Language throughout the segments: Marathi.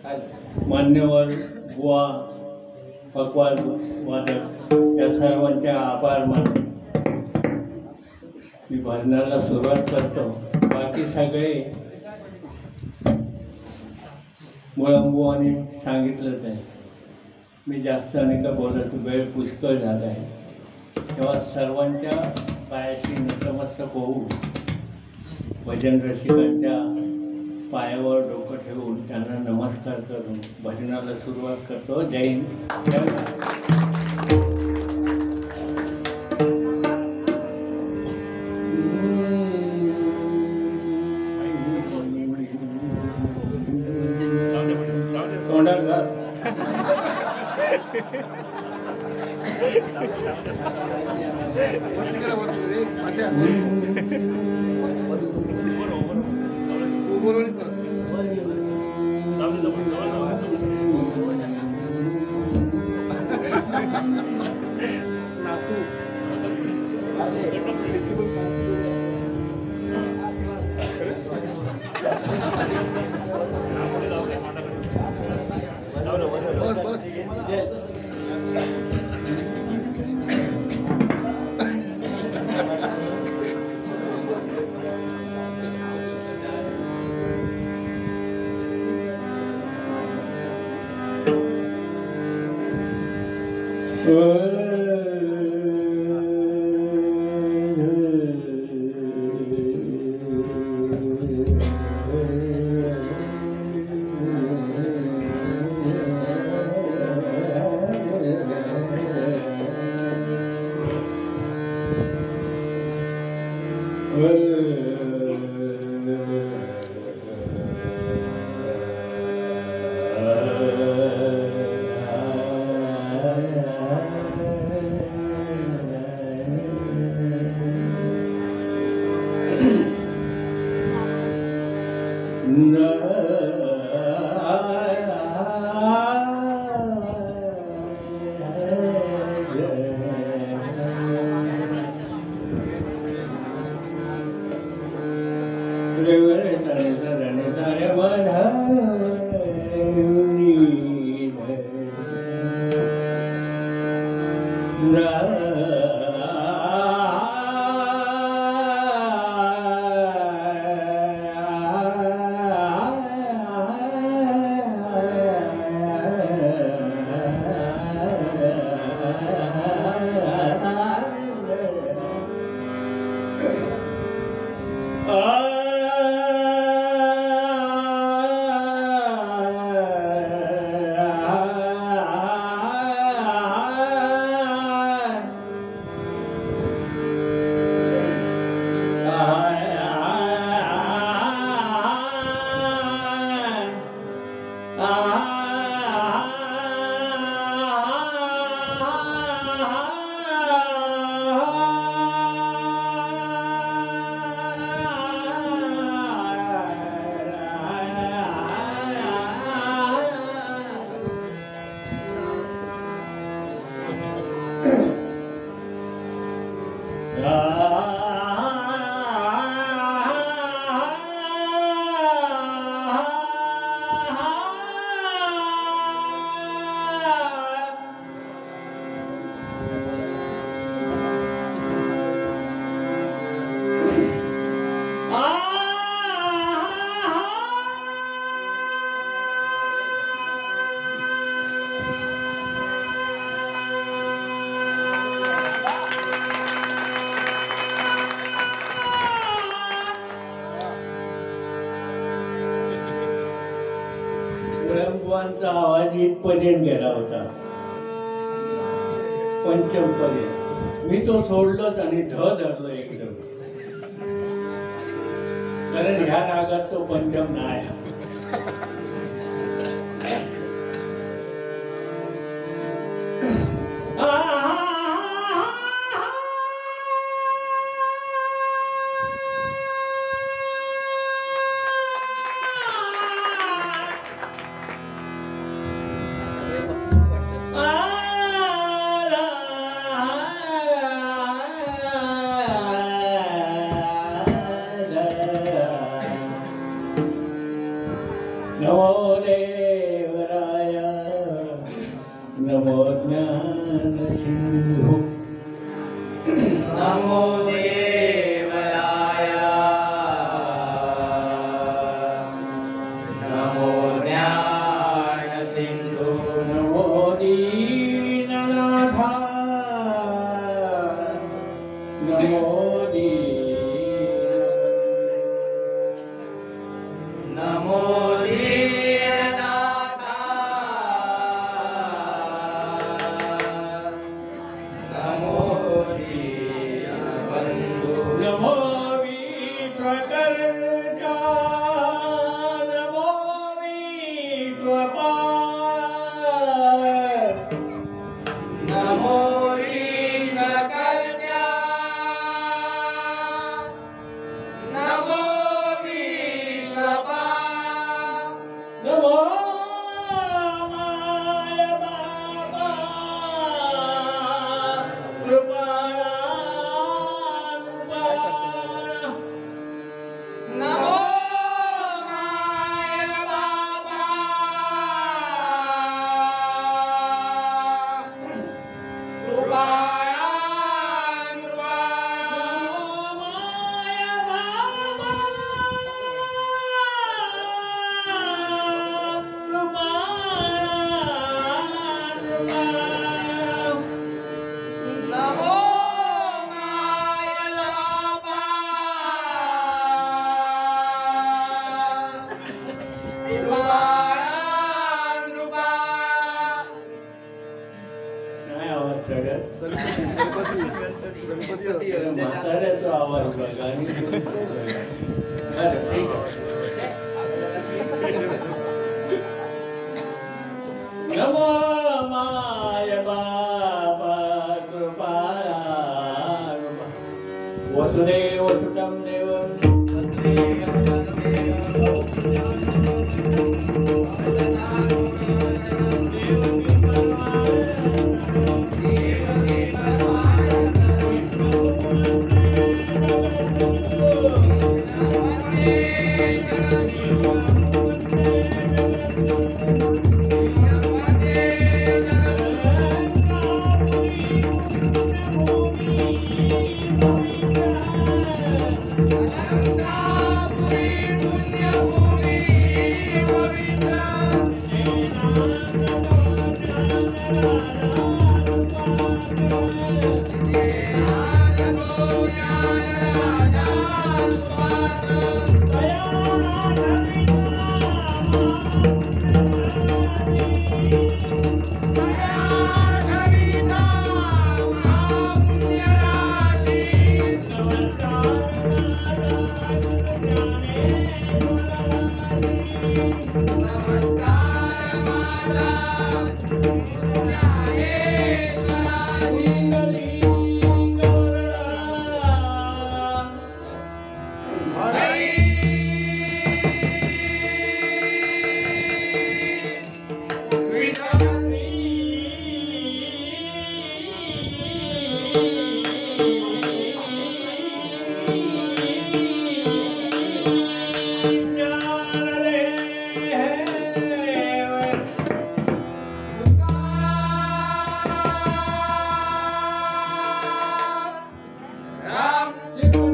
मान्यवर बुवा पकवाद वादक या सर्वांचे आभार मानतो. मी भजनाला सुरुवात करतो. बाकी सगळे मुळंबुवाने सांगितलंच आहे. मी जास्त अनेक बोलायचं वेळ पुष्कळ झाला आहे. तेव्हा सर्वांच्या पायाशी नतमस्तक होऊ भजन रसिकांच्या पायावर डोकं ठेवून त्यांना नमस्कार करून भजनाला सुरुवात करतो. जय हिंद, जय महाराष्ट्र. मुळंबुवांचा आवाज इथपर्यंत गेला होता, पंचम पर्यंत. मी तो सोडलोच आणि धरलो एकदम, कारण ह्या रागात तो पंचम नाही. नमो देवराय नमो ज्ञान सिंधु नमो देवराय नमो ज्ञान सिंधु नमो दीननाथ नमो नमो दीननाथ नमो दीनबंधु नमो विश्वकर्ता नमो विश्वपाल नमो विश्वकर्ता नमो विश्वपाल नमो माय बाबा कृपाळा नमो माय बाबा कृपाळा नमो माय बाबा काय आवाज चढत म्हाताऱ्याचा आवाज बघा आणि बरं ठीक आहे नमो माय बाबा कृपाळा वसुदेव सुतं देवं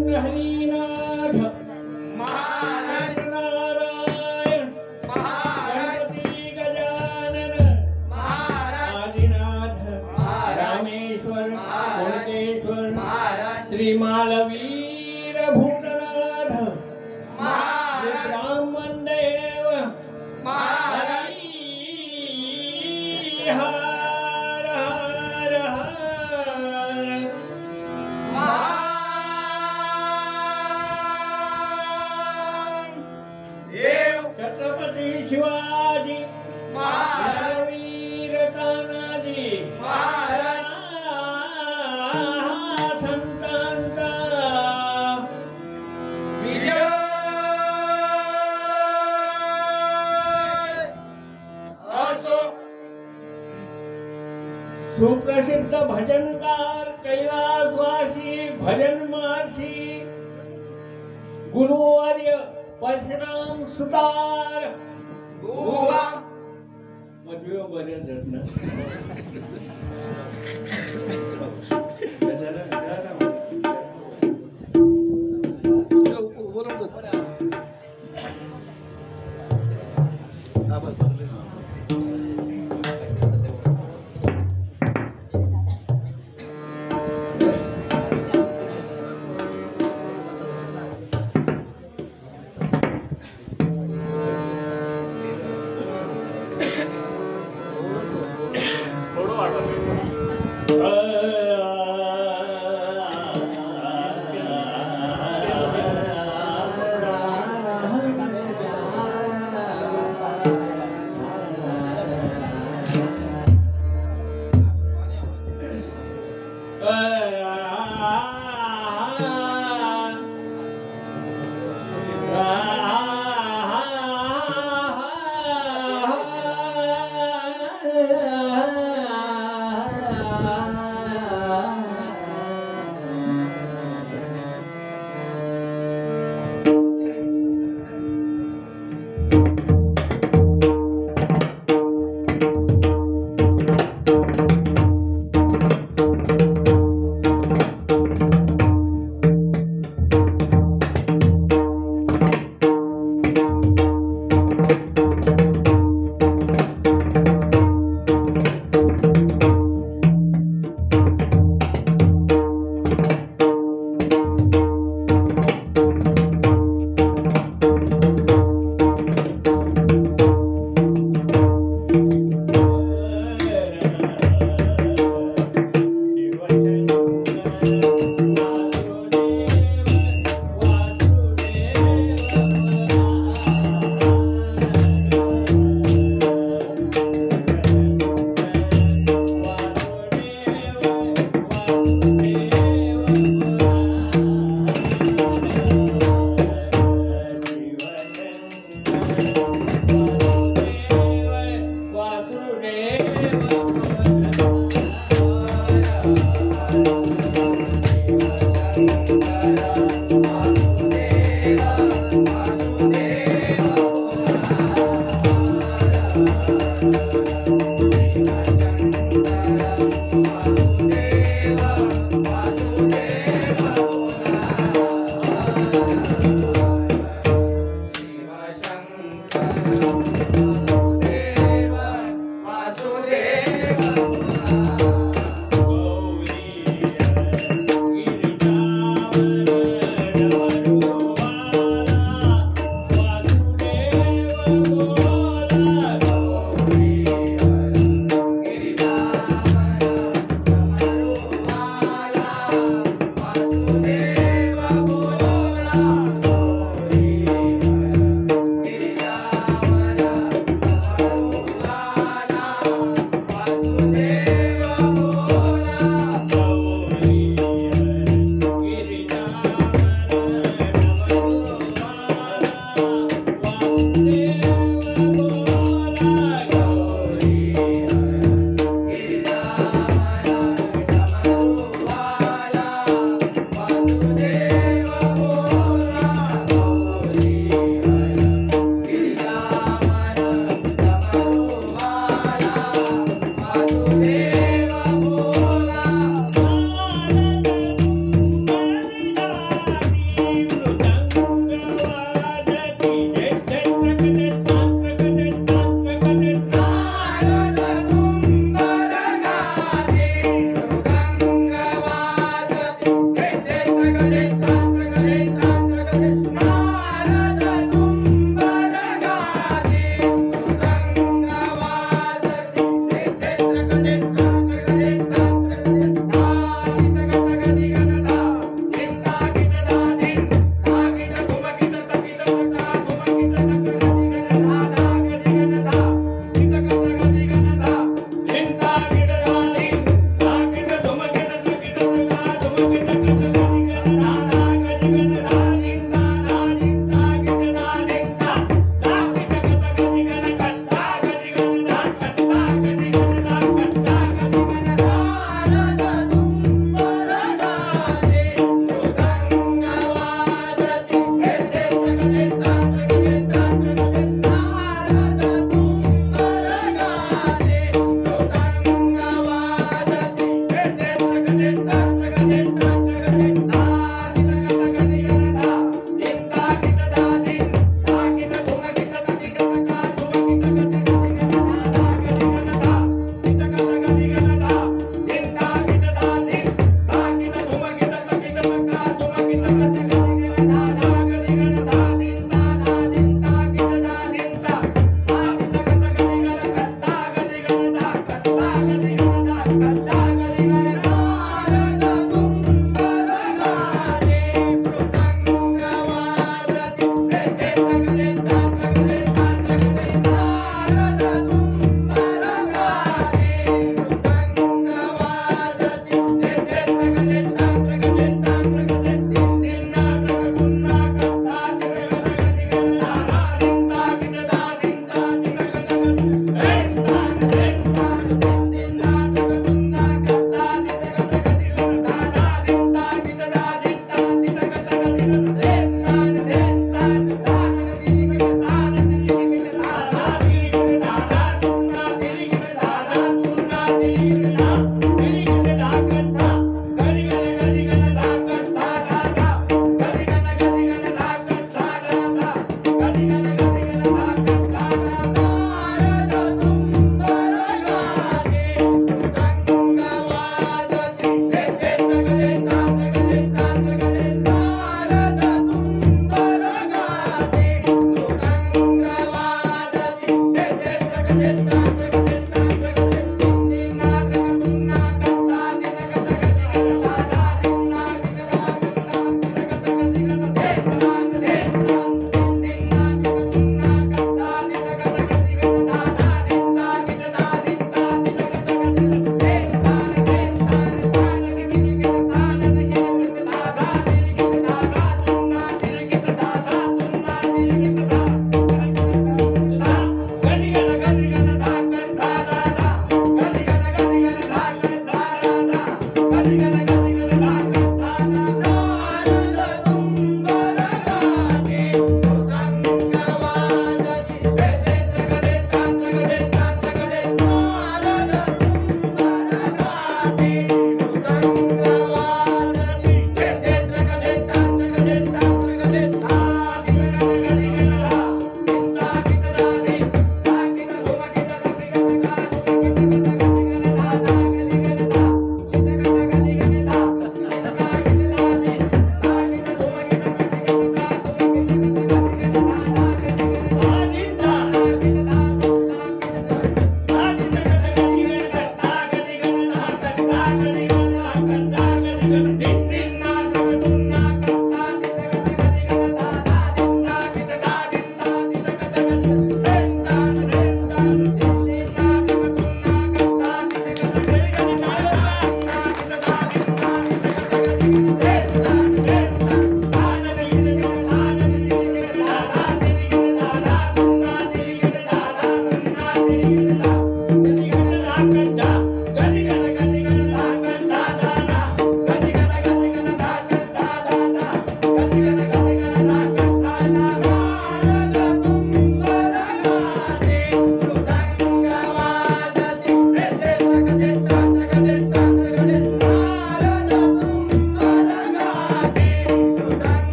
हरिनाथ महाराज नारायण महाराज गणपती गजानन महाराज आदिनाथ महाराज रामेश्वर महाराज कोणकेश्वर महाराज श्री मालवीर भूतनाथ महाराज ब्राह्मण देव महाराज हर हर हर देव छत्रपती शिवाजी महाराज वीर तानाजी महाराज संतांचा विजय असो सुप्रसिद्ध भजनकार कैलासवासी भजन महर्षी गुरुवर्य परशुराम सुतार उवा मधुमेह बऱ्याच जण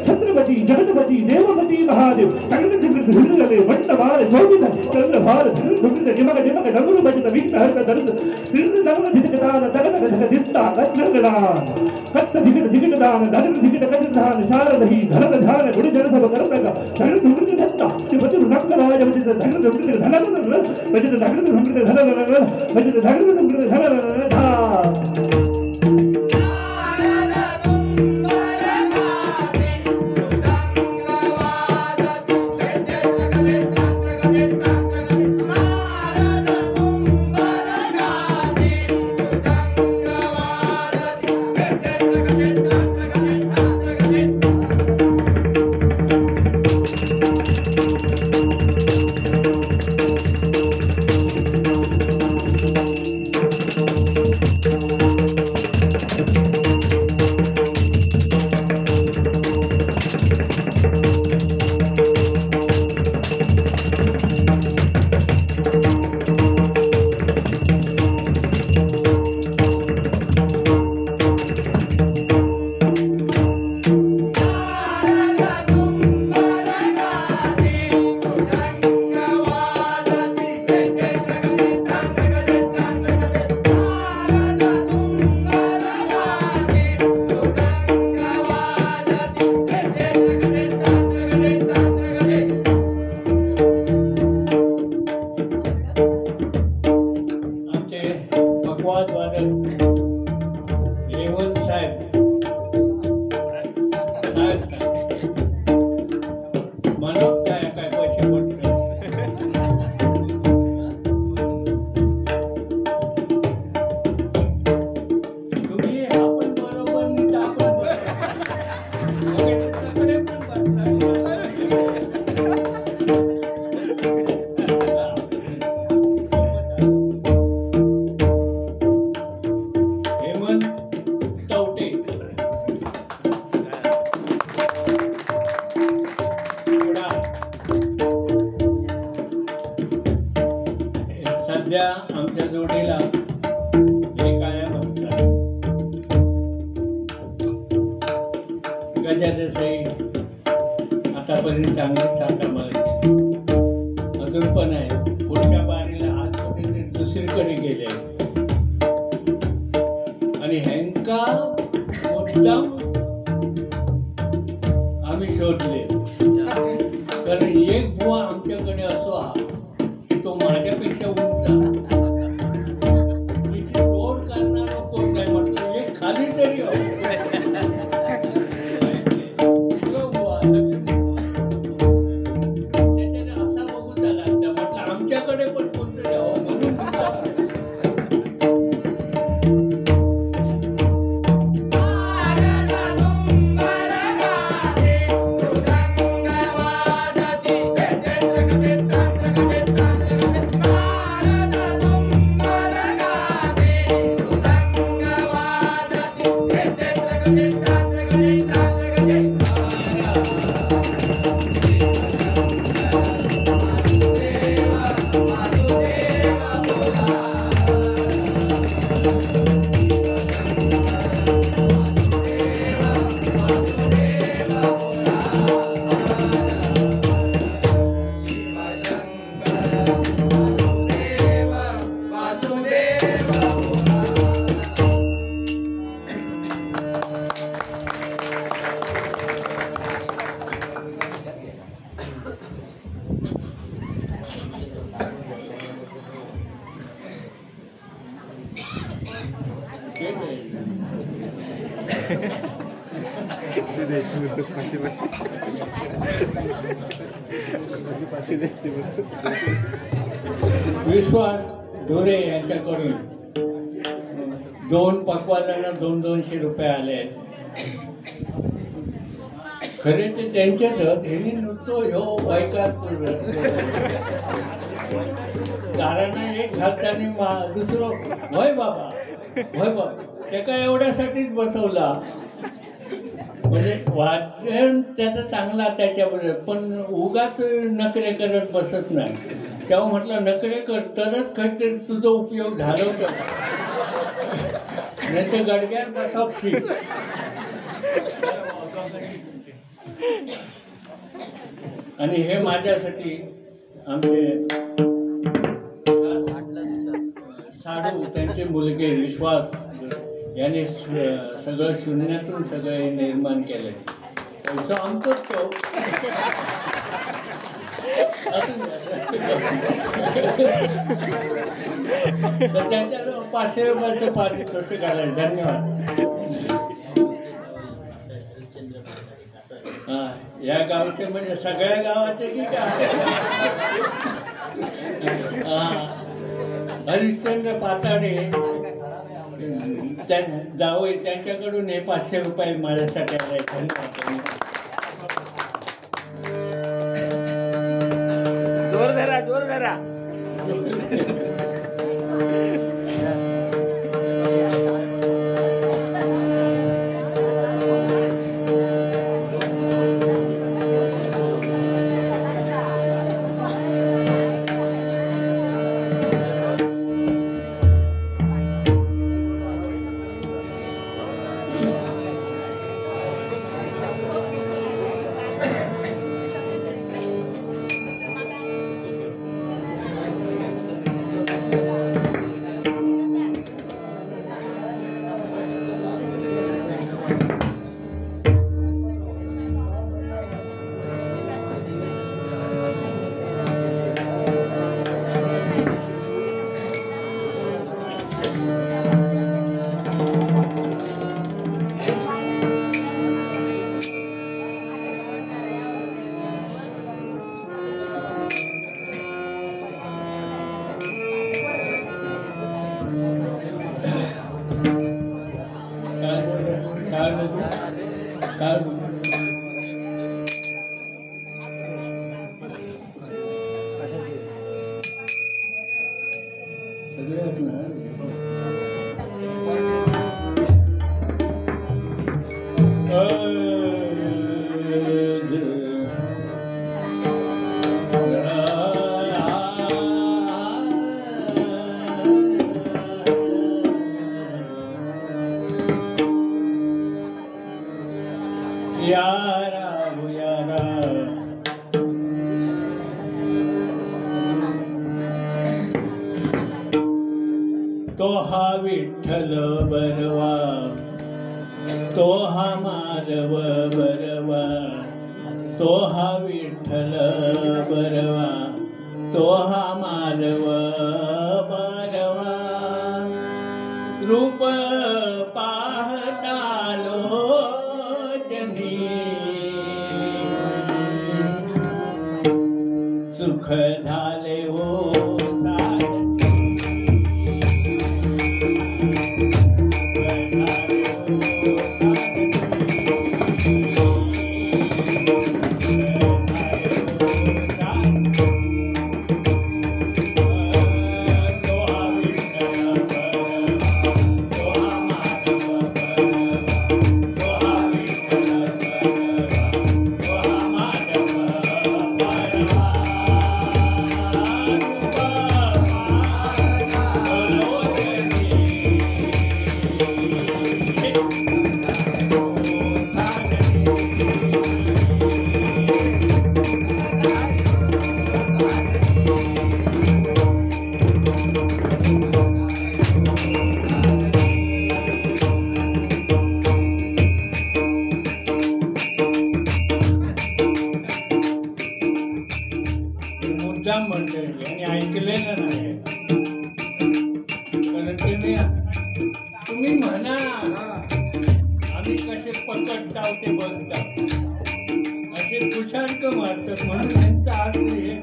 छत्रपति जगतपति देवपति महादेव मंडवार शोभित चंद्रभार जिमक जिमक डमरू बजत विघ्न हरत दर्द दमन धिकदान तगन गधक दित्ता कत्नगदान कत्त धिकट दान धन धिकट कजदान शारदहि धन ध्यान गुण जन सब करतक धन धुमृत दत्ता तिमतु नक्कराज वजित धन धुमृत धन वजित धन धुमृत धन वजित धन धुमृत धन धा सध्या आमच्या जोडीला एक आयाम असतात गजादेसाई आतापर्यंत चांगली साथ आम्हाला केली, अजून पण आहे. पुढच्या बारीला आज कुठे ते दुसरीकडे गेले आणि ह्यांका मुद्दाम आम्ही शोधले. कारण एक बुवा आमच्याकडे असो हा की तो माझ्यापेक्षा उंच, तिची जोड करणारा कोण नाही. म्हटलं एक खाली तरी बुवा त्याच्याने असा बघू झाला. म्हटलं आमच्याकडे पण कोणतरी हवं म्हणून विश्वास ढोरे यांच्याकडून 2 पकवाजांना 200-200 रुपये आले आहेत. खरे ते त्यांच्याच ह्यांनी नुसतं ह्यो वैकार दारांना एक घालताना दुसरं वय बाबा ते काय एवढ्यासाठीच बसवला. म्हणजे वाचन त्याचं चांगला त्याच्याबरोबर, पण उगाच नखरे करत बसत नाही. तेव्हा म्हटलं नखरे कर तरच काहीतरी तुझा उपयोग झाला होता, नाही तर गडग्यात बसावशी. आणि हे माझ्यासाठी आमचे साडू त्यांचे मुलगे विश्वास याने सगळं शून्यातून सगळं निर्माण केलं. पैसा आमचंच तो तर त्यांच्या 500 रुपयाचं पाणी कसं काढायचं. धन्यवाद. हां, या गावचे म्हणजे सगळ्या गावाचे की काय? हरिश्चंद्र पाताडे जावई त्यांच्याकडून हे 500 रुपये माझ्यासाठी आले. धन्यवाद. जोर धरा. तो हा विठ्ठल बरवा, तो हा माधव बरवा, तो हा विठ्ठल बरवा, तो हा माधव बरवा. रूप पाहता लोचनी सुख झाले हो मंडळी आणि ऐकलेलं नाही. कारण तुम्ही म्हणा आम्ही कसे पकडताव ते बघता असे कुशांक मारतात म्हणून त्यांचा अर्थ हे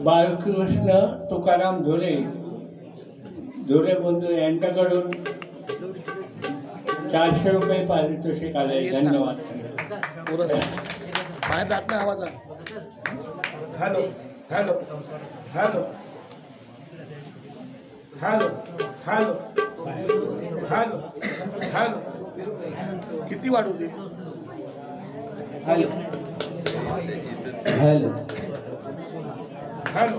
बाळकृष्ण तुकाराम धुरे धुरे बंधू यांच्याकडून 400 रुपये पारितोषिक आले. धन्यवाद. बाहेर जात नाही आवाज. Hello hello hello hello hello hello hello किती वाढवली? Hello hello hello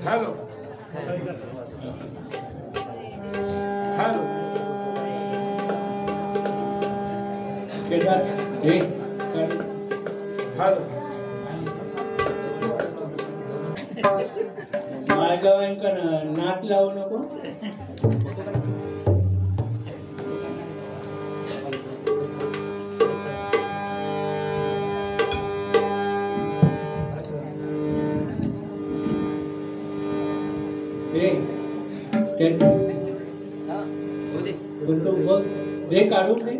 hello hello Kedar हे हॅलो माळगावांका नात लावू नको. कोणतं बघ दे काढून दे.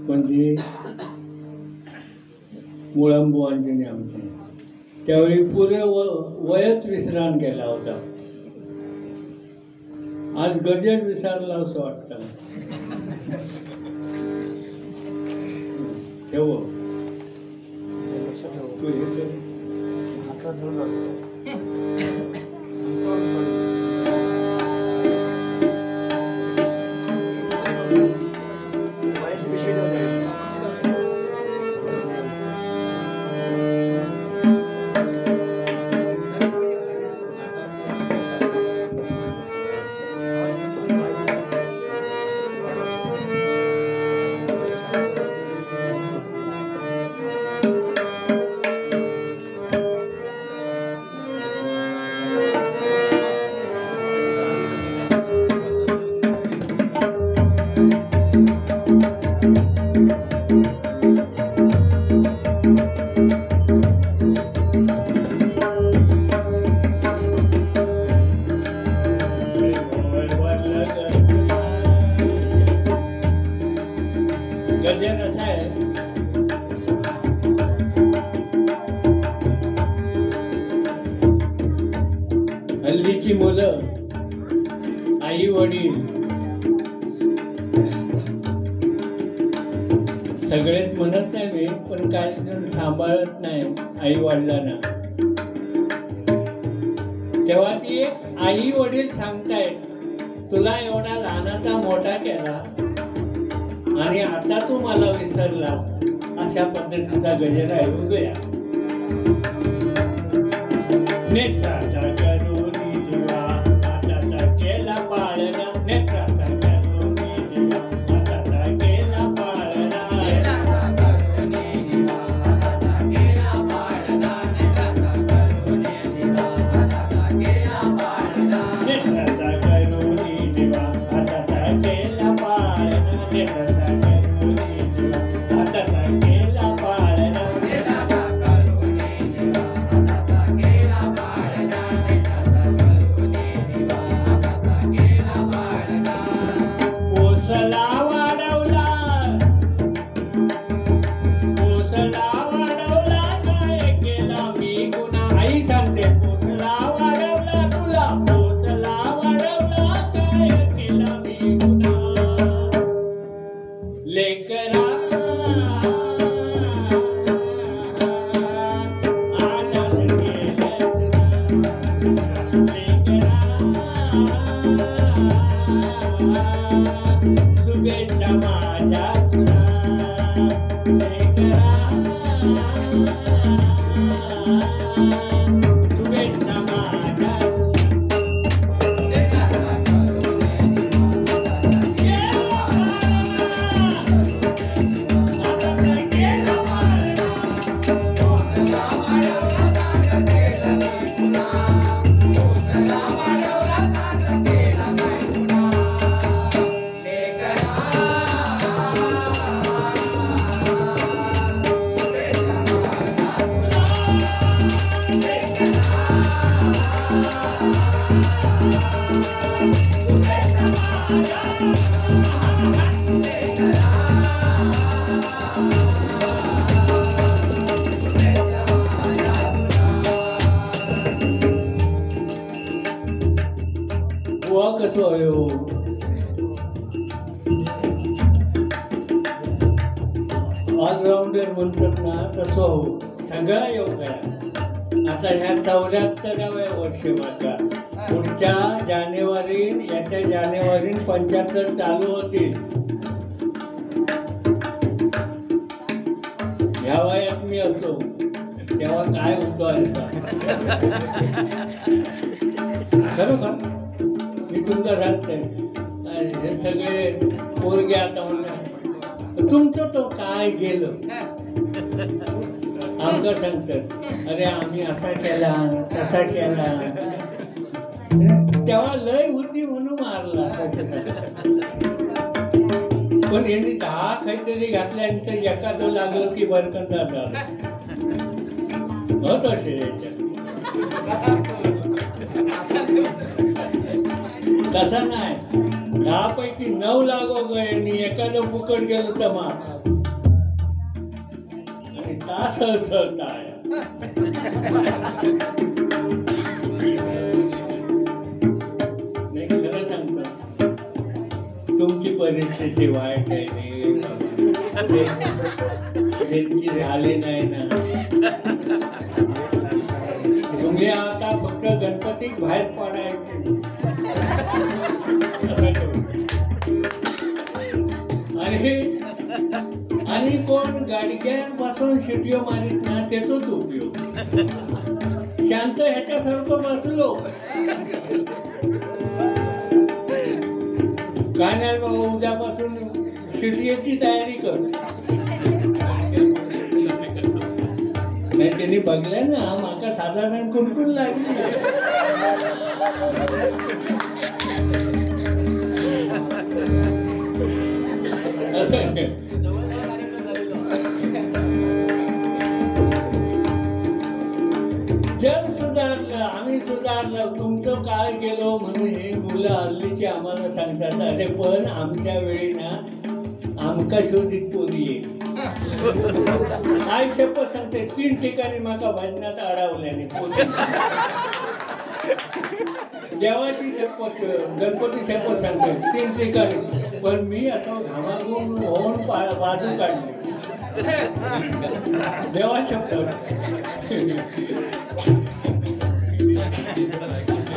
म्हणजे मुळंबुवांचे आमचे त्यावेळी पुरे वयच विश्राम केला होता. आज गजर विसरला असं वाटतं. ठेव तू हे कर. गजर असा आहे. हल्लीची मुलं आई वडील सगळेच म्हणत नाही मी, पण काही जण सांभाळत नाही आई वडिलांना. तेव्हा ती आई वडील सांगतायत, तुला एवढा लहानाचा मोठा केला आणि आता तू मला विसरलास. अशा पद्धतीचा गजर आहे बघूया. नेत्राचा करुणी दिवा हाताचा केला पाळणा, नेत्राचा करुणी दिवा हाताचा केला पाळणा, नेत्राचा करुणी दिवा हाताचा केला पाळणा, नेत्राचा करुणी दिवा हाताचा केला पाळणा, नेत्राचा करुणी दिवा हाताचा केला पाळणा, नेत्राचा करुणी दिवा हाताचा केला पाळणा. नेत्राचा करुणी दिवा हाताचा केला पाळणा, नेत्राचा करुणी दिवा हाताचा केला पाळणा. कोसला वाढवला, कोसला वाढवला काय केला मी गुन्हा. आई सांगते, कोसला वाढवला तुला, कोसला वाढवला काय केला मी गुन्हा. लेकरा आनंद केला तुला, लेकरा शुभेच्छा माझ्या तुला, लेकरा शुभेच्छा माझ्या तुला. नेत्राचा करुणी दिवा हाताचा केला पाळणा, कोसला वाढवला सारं केलं मी पुन्हा, कोसला वाढवला सारं केलं मी पुन्हा. लेकरा शुभेच्छा माझ्या तुला, बुवा कसं आहे हो. ऑलराऊंडर म्हणतात ना तसं हो. सगळा योग आहे. आता ह्या 74व्या वर्षी माका पुढच्या येत्या जानेवारी 75 चालू होतील. ह्या वयात मी असो तेव्हा काय होतो आहे खरं का मी तुमचं सांगते. हे सगळे पोरगे आता म्हणतात तुमचं तो काय गेलं. आमचं सांगतात अरे आम्ही असा केला तसा केला, तेव्हा लय होती म्हणून मारला. पण यांनी 10 काहीतरी घातल्यानंतर एखादं लागलं की बरकंदार झालं होत असे याच्यात. तसा नाही. 10 पैकी 9 लागो गए आणि एखादं फुकट गेलं तर मार आणि तास काय. खरं सांगतो तुमची परिस्थिती वाईट आहे रे. त्यांची झाली नाही ना. तुम्ही आता फक्त गणपतीत बाहेर पडायचे आणि कोण गाडग्यांपासून शिटिओ मारित ना त्याचाच उपयोग. शांत ह्याच्यासारखं बसलो काय नाही बाबा, उद्यापासून शिटिओची तयारी कर. नाही त्यांनी बघलं ना माका साधारण कुणकुण लागली. असं जग सुधारलं, आम्ही सुधारलं, तुमचं काळ गेलो म्हणून हे मुलं हल्लीची आम्हाला सांगतात अरे पण आमच्या वेळी ना आमका शोधित पोरी येईल. आई शपथ सांगते 3 ठिकाणी माका भजनात अडवल्याने पोरी. देवाची शपथ गणपती शपथ सांगते 3 ठिकाणी. पण मी असं घामाघूम होऊन बाजू काढली. देवा शपथ.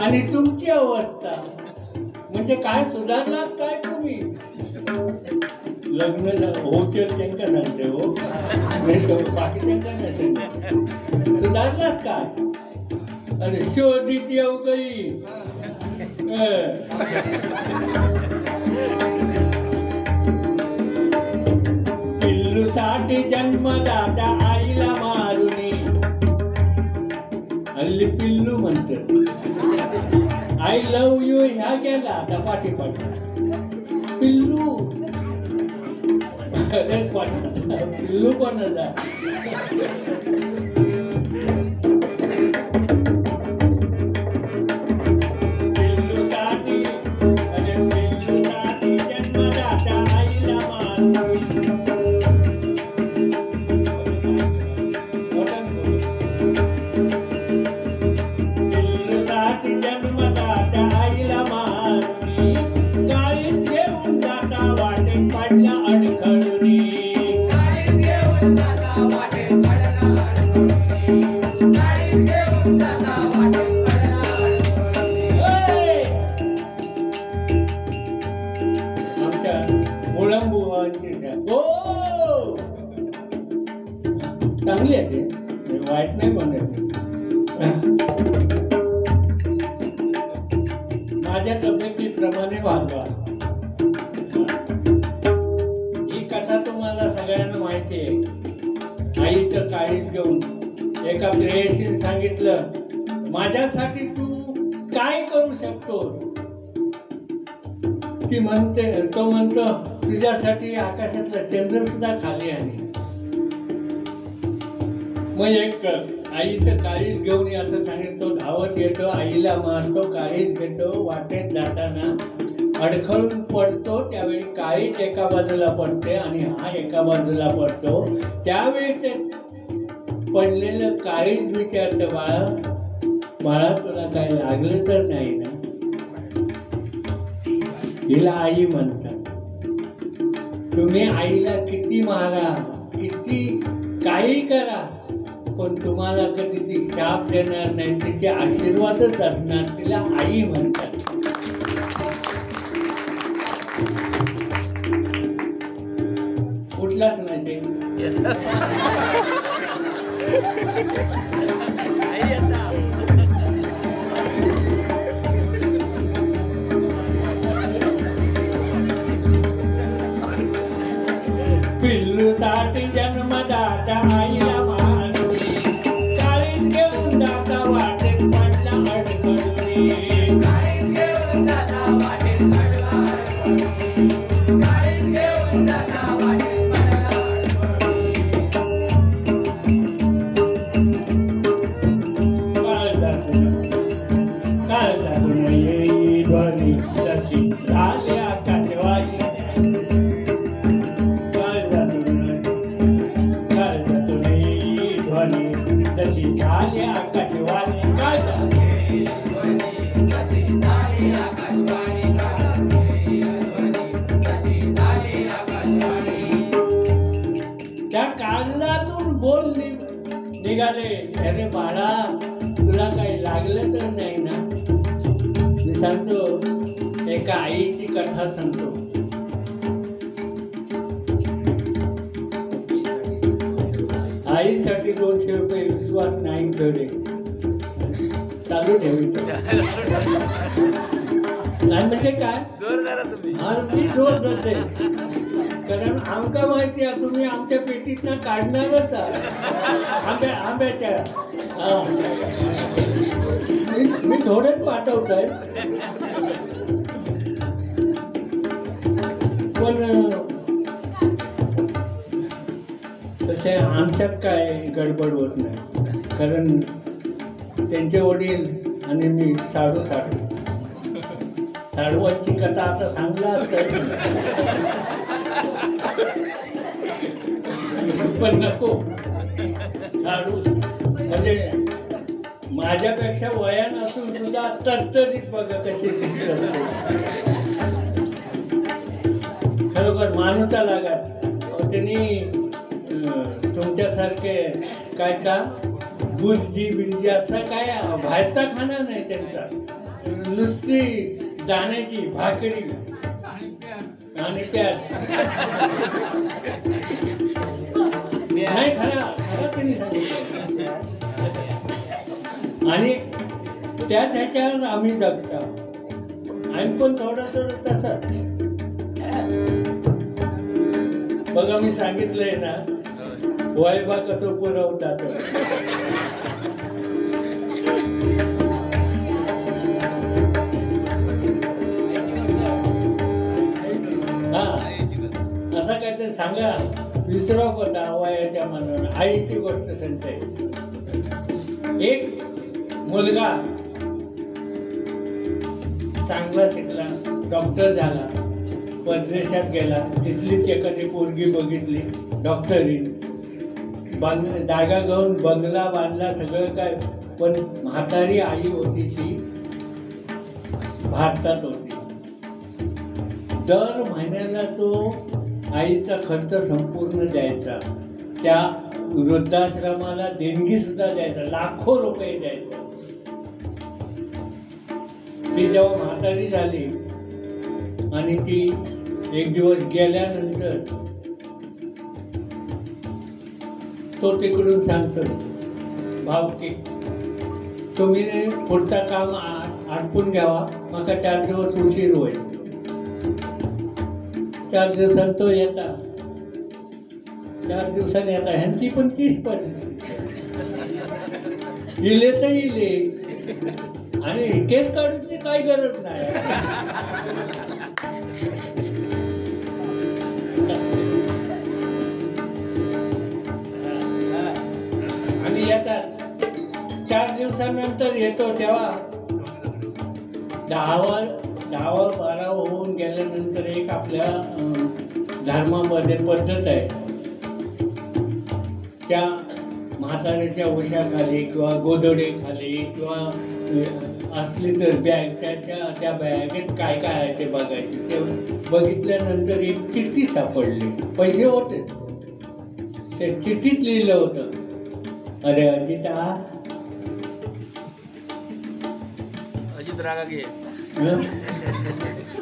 आणि तुमची अवस्था म्हणजे काय सुधारलाच काय तुम्ही? लग्न होते त्यांना सांगते हो, बाकी त्यांना नाही सांगते. सुधारलाच काय? अरे शोधित येऊ काही पिल्लूसाठी जन्मदाता आईला मारुनी. हल्ली पिल्लू म्हणतात. आय लव्ह यू ह्या गेला आता पाठीपाठी. पिल्लू अरे कोणाचा पिल्लू कोणाचा? चांगली आहे ते, वाईट नाही म्हणत. माझ्या तब्येतीप्रमाणे वागा. ही कथा तुम्हाला सगळ्यांना माहिती आहे. आईचं काळीज घेऊन एका प्रेयसीने सांगितलं, माझ्यासाठी तू काय करू शकतो? ती म्हणते, तो म्हणतो, तुझ्यासाठी आकाशातला चंद्र सुद्धा खाली आहे. मग एक कर, आईचं काळीज घेऊन ये असं सांगितलं. तो धावत येतो, आईला मारतो, काळीज घेतो. वाटेत जाताना अडखळून पडतो. त्यावेळी काळीज एका बाजूला पडते आणि हा एका बाजूला पडतो. त्यावेळी ते पडलेलं काळीज विचारतं, बाळा तुला काय लागलं तर नाही ना? हिला आई म्हणतात. तुम्ही आईला किती मारा, किती काही करा, पण तुम्हाला कधी ती शाप देणार नाही, तिचे आशीर्वादच असणार. तिला आई म्हणतात. कुठलाच नाही ते. पिल्लूसाठी जन्मदाता आईला मारुनी. काळीज घेऊन दाता वाटेत पडला अडखळूनी. काळीज घेऊन दाता वाटेत पडला अडखळूनी. काळीज घेऊन दाता वाटेत पडला अडखळूनी. काळजातून येई ध्वनी जशी झाली आकाशवाणी. काळजातून येई ध्वनी जशी झाली आकाशवाणी. त्या काळजातून बोल निघाले, अरे बाळा तुला काही लागलं तर नाही ना? मी सांगतो, एका आईची कथा सांगतो. आईसाठी 200 रुपये विश्वास नाही ठेवले, चालू ठेवितो. नाही म्हणजे काय, मी जोर धरते. कारण आमका माहिती आहे तुम्ही आमच्या पेटीतनं काढणारच आंब्याच्या. मी थोडेच पाठवत आहे, पण तसे आमच्यात काय गडबड होत नाही. कारण त्यांचे वडील आणि मी साडूवांची कथा आता सांगला असतं, पण नको. साडू म्हणजे माझ्यापेक्षा वयान असून सुद्धा तरतरीत बघा कशी दिसत. खरोखर मानुता लागत. त्यांनी आमच्यासारखे काय का बुर्जी बिर्जी असा काय बाहेरचा खाना नाही त्यांचा. नुसती दाण्याची भाकरी आणि प्याज नाही खरा त्यांनी सांगितलं. आणि त्याच ह्याच्यावर आम्ही जगतो. आम्ही पण थोडं तसंच. बघा मी सांगितलंय ना वैभा कसं पुरवतात. हा असं काहीतरी सांगा. विसरा होता वयाच्या मनानं. आईची गोष्ट सांगते. एक मुलगा चांगला शिकला, डॉक्टर झाला, परदेशात गेला. तिथलीच एखादी पोरगी बघितली डॉक्टरीन, जागा घेऊन बंगला बांधला, सगळं काय. पण म्हातारी आई होती ती भारतात होती. दर महिन्याला तो आईचा खर्च संपूर्ण द्यायचा. त्या वृद्धाश्रमाला देणगीसुद्धा द्यायचा, लाखो रुपये द्यायचा. ती जेव्हा म्हातारी झाली आणि ती एक दिवस गेल्यानंतर तो तिकडून सांगतो, भावकी तुम्ही पुढचं काम आटपून घ्यावा, माका 4 दिवस उशीर होईल. 4 दिवसांनी तो येता. 4 दिवसांनी येता. ह्यांची पण 30 परिस्थिती. इले तर इले आणि केस काढूची काही गरज नाही. आणि येतात. 4 दिवसानंतर येतो तेव्हा 10-12 होऊन गेल्यानंतर एक आपल्या धर्मामध्ये पद्धत आहे. त्या म्हाताऱ्याच्या उशाखाली किंवा गोधडीखाली किंवा असली तर बॅग, त्या बॅगेत काय काय आहे ते बघायचे. ते बघितल्यानंतर एक चिठ्ठी सापडली. पैसे होते. त्या चिठ्ठीत लिहिलं होतं, अरे अजिता, अजित रागा घे.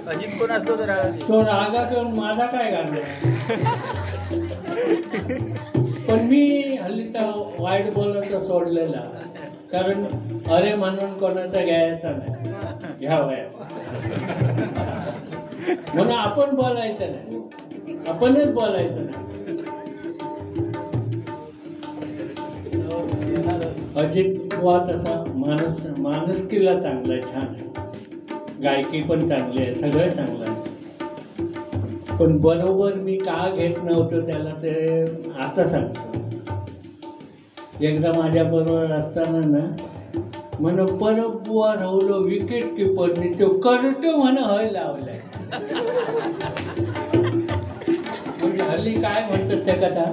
अजित कोण असतो तर रागा घे. तो रागा घेऊन माझा काय घालला. पण मी हल्ली तर वाईट बोलायचं सोडलेला. कारण अरे म्हणून कोणाचा घ्यायचा नाही, घ्यावया म्हणून आपण बोलायचं नाही, आपणच बोलायचं नाही. अजित बुवा तसा माणुसकीला चांगला आहे, छान आहे. गायकी पण चांगली आहे, सगळं चांगलं आहे. पण बरोबर मी का घेत नव्हतं त्याला ते आता सांगतो. एकदा माझ्याबरोबर असताना ना म्हण परब बुवा राहुलो विकेट किपरनी तो करट म्हण हय लावलाय. म्हणजे हल्ली काय म्हणतात त्या कथा,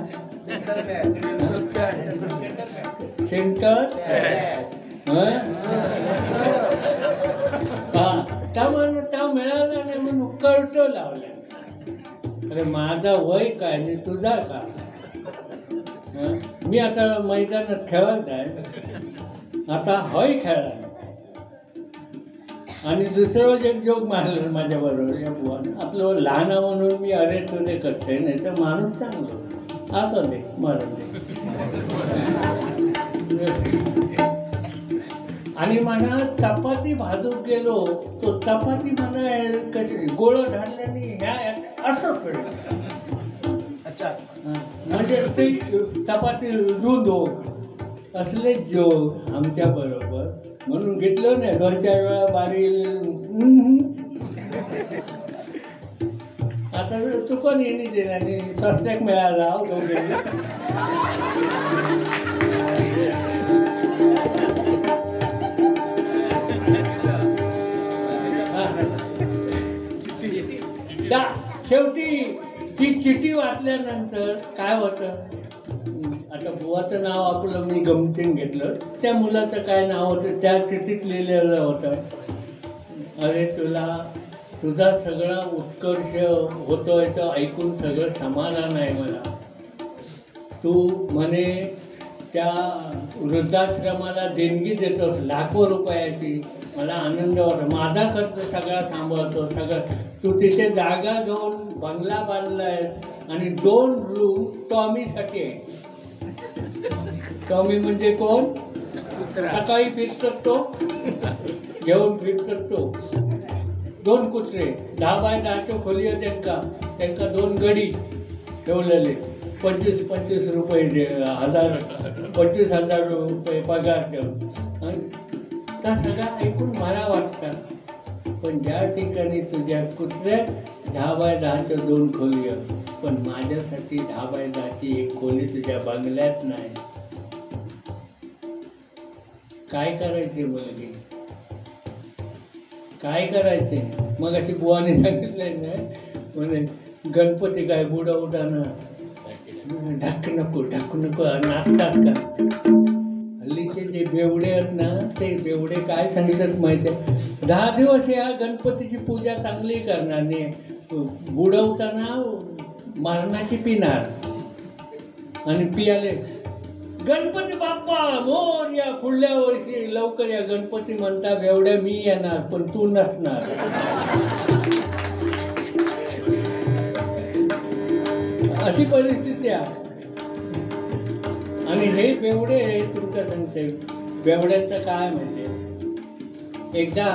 सेंटर त्या मिळाला नाही म्हणून करट लावलाय. अरे माझा वय काय आणि तुझा का. मी आता मैदानात खेळत आहे, आता हय खेळा. आणि दुसरं एक जोक मारलं माझ्याबरोबर या बुवानं. आपलं लहान म्हणून मी अरे तुझे करते, नाही तर माणूस चांगलं असं दे मरण दे. आणि म्हणा चपाती भाजून गेलो तो चपाती म्हणा कशी गोळं ढालल्याने ह्या असं कळलं. म्हणजे ते चपाती रुंद हो असले जोग आमच्या बरोबर. म्हणून घेतलं नाही 2-4 वेळा बारी. आता चुकून येणे दिल्याने स्वस्त्याक मिळाला दोघे. शेवटी ती चिठ्ठी वाचल्यानंतर काय होतं, आता बुवाचं नाव आपलं मी गमतीन घेतलं. त्या मुलाचं काय नाव होतं त्या चिठ्ठीत लिहिलेलं होतं, अरे तुझा सगळा उत्कर्ष होतोय तर ऐकून सगळं समाधान आहे मला. तू म्हणे त्या वृद्धाश्रमाला देणगी देतोस लाखो रुपयाची, मला आनंद वाटतो, माझा खर्च सगळा सांभाळतो सगळं. तू तिथे जागा घेऊन बंगला बांधला आहेस आणि 2 रूम टॉमीसाठी आहे. टॉमी म्हणजे कोण? सकाळी फिरतात तो, घेऊन फिरतात तो. 2 कुत्रे, 10 बाय 10च्या खोली आहे त्यांना 2 गडी ठेवलेले. 25 रुपये 25,000 रुपये पगार ठेवून. आणि त्या सगळ्या ऐकून मला वाटतं, पण ज्या ठिकाणी तुझ्या कुत्र्यात 10 बाय 10च्या 2 खोली आहे, पण माझ्यासाठी 10 बाय 10ची 1 खोली तुझ्या बंगल्यात नाही. काय करायचे मुलगी, काय करायचे? मग अशी बुवाने सांगितलंय ना, म्हणे गणपती काय बुडवताना ढाक नको नाचतात का? हल्लीचे जे बेवडे आहेत ना, ते बेवडे काय सांगितलं माहिती आहे? 10 दिवस या गणपतीची पूजा चांगली करणार नाही, बुडवताना मारणाची पिणार आणि पियाले गणपती बाप्पा मोरया, पुढल्या वर्षी लवकर या. गणपती म्हणता बेवड्या मी येणार पण तू नसणार. अशी परिस्थिती आहे. आणि हे बेवडे तुमचं सांगते, बेवड्यांचं काय म्हणजे, एकदा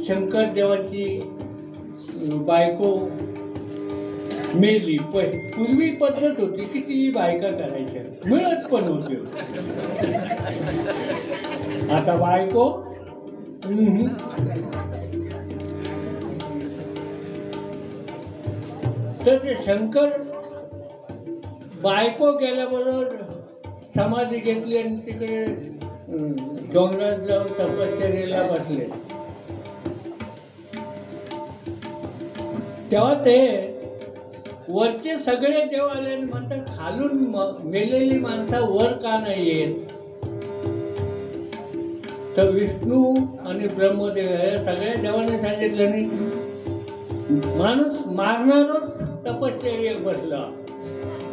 शंकर देवाची बायको मेली. पूर्वी पद्धत होती की ती बायका करायच्या, मिळत पण होती. आता बायको तर ते शंकर बायको गेल्याबरोबर समाधी घेतली आणि तिकडे डोंगरात जाऊन तपश्चर्येला बसले. तेव्हा ते वरचे सगळे देव आले आणि म्हणतात खालून मेलेली माणसं वर का नाही येत? तर विष्णू आणि ब्रह्मदेव या सगळ्या देवाने सांगितलं नाही, माणूस मारणारच तपश्चर्येत बसला,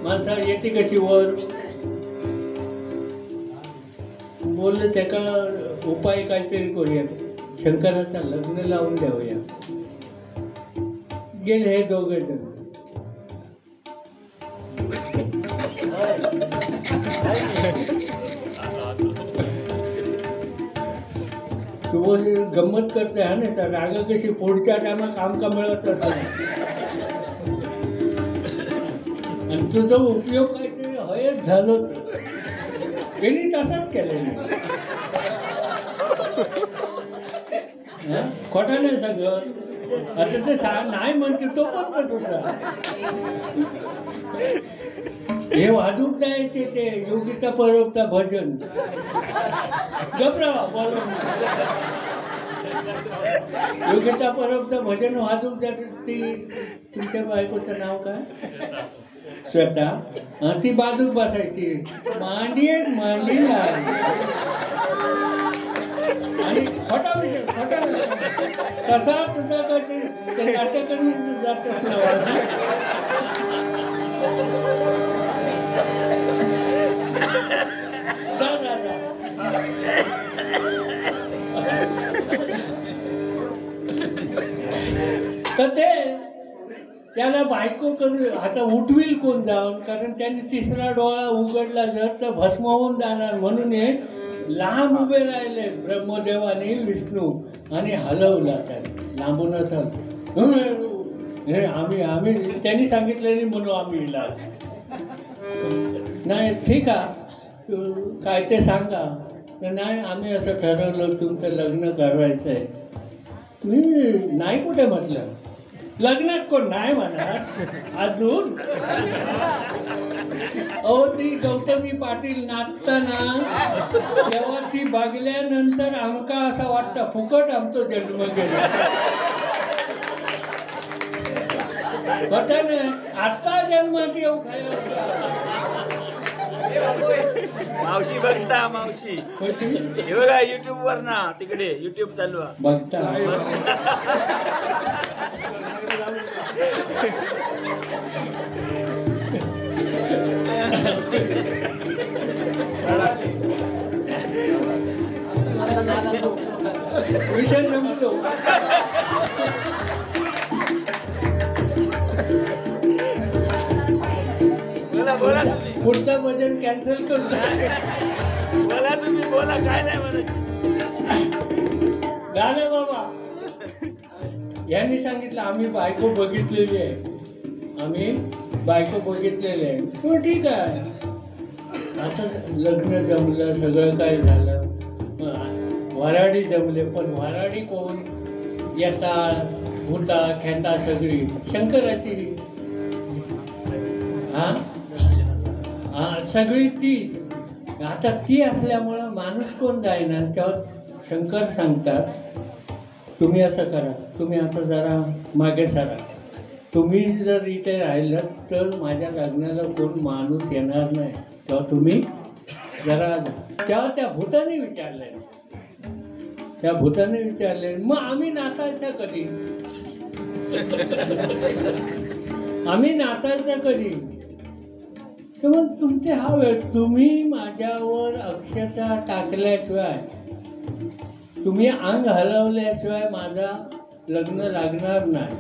माणसा येते कशी वर? बोलले त्याका उपाय काहीतरी करूया, शंकराचं लग्न लावून द्यावूया. गेले हे दोघे जण. तू बोल गंमत करते हा ना, तर राग कशी पुढच्या टायमा काम का मिळत असं. आणि तुझा उपयोग काहीतरी हयच झालो तर त्यांनी तसाच केलेला. खोटा नाही सांगत. आता ते नाही म्हणते तो पण तसं होता. हे वाजूक द्यायचे ते योगिता परबचा भजन घबरा बोल. योगिता परबचं भजन वाजूक द्या. ती तुमच्या बायकोचं नाव काय? श्वेता. ती बाजूक बसायची, मांडी आणि खोटा विषय खोटा कसा तुझा काही नाट्यकर्मी जात तर ते त्याला बायको करू आता उठविल कोण जाऊन, कारण त्यांनी 3रा डोळा उघडला जर तर भस्म होऊन जाणार. म्हणून हे लांब उभे राहिले ब्रह्मदेव आणि विष्णू आणि हलवला त्याने लांबून असं. हे आम्ही त्यांनी सांगितलं नाही म्हणून आम्ही हिला नाही. ठीक आहे तू काय ते सांगा. तर नाही आम्ही असं ठरवलं तुमचं लग्न करायचं आहे. मी नाही कुठे म्हटलं, लग्नात कोण नाही म्हणा अजून. अहो ती गौतमी पाटील नाचताना तेव्हा ती बघल्यानंतर आमका असं वाटतं फुकट आमचं जन्म गेला. आता जन्मात येऊ मावशी बघता मावशी हे बघा युट्यूब वर ना, तिकडे युट्यूब चालू आहे बघता. विषय जमलो. बोला बोला तुम्ही, पुढचं भजन कॅन्सल करतो. बोला तुम्ही, बोला, काय नाही म्हणत. गाणं बाबा यांनी सांगितलं आम्ही बायको बघितलेली आहे, आम्ही बायको बघितलेली आहे. हो ठीक आहे, आता लग्न जमलं, सगळं काय झालं, वराडी जमले. पण वराडी कोण? येताळ, भूता, खेता सगळी शंकराची. सगळी ती. आता ती असल्यामुळं माणूस कोण जाईना. तेव्हा शंकर सांगतात तुम्ही असं करा, तुम्ही आता जरा मागे सरा. तुम्ही जर इथे राहिलं तर माझ्या लग्नाला कोण माणूस येणार नाही. तेव्हा तुम्ही जरा. तेव्हा त्या भूताने विचारलं, त्या भूताने विचारले मग आम्ही नाचायचं कधी, आम्ही नाचायचं कधी. तर मग तुमचे हा वेळ, तुम्ही माझ्यावर अक्षता टाकल्याशिवाय, तुम्ही अंग हलवल्याशिवाय माझा लग्न लागणार नाही.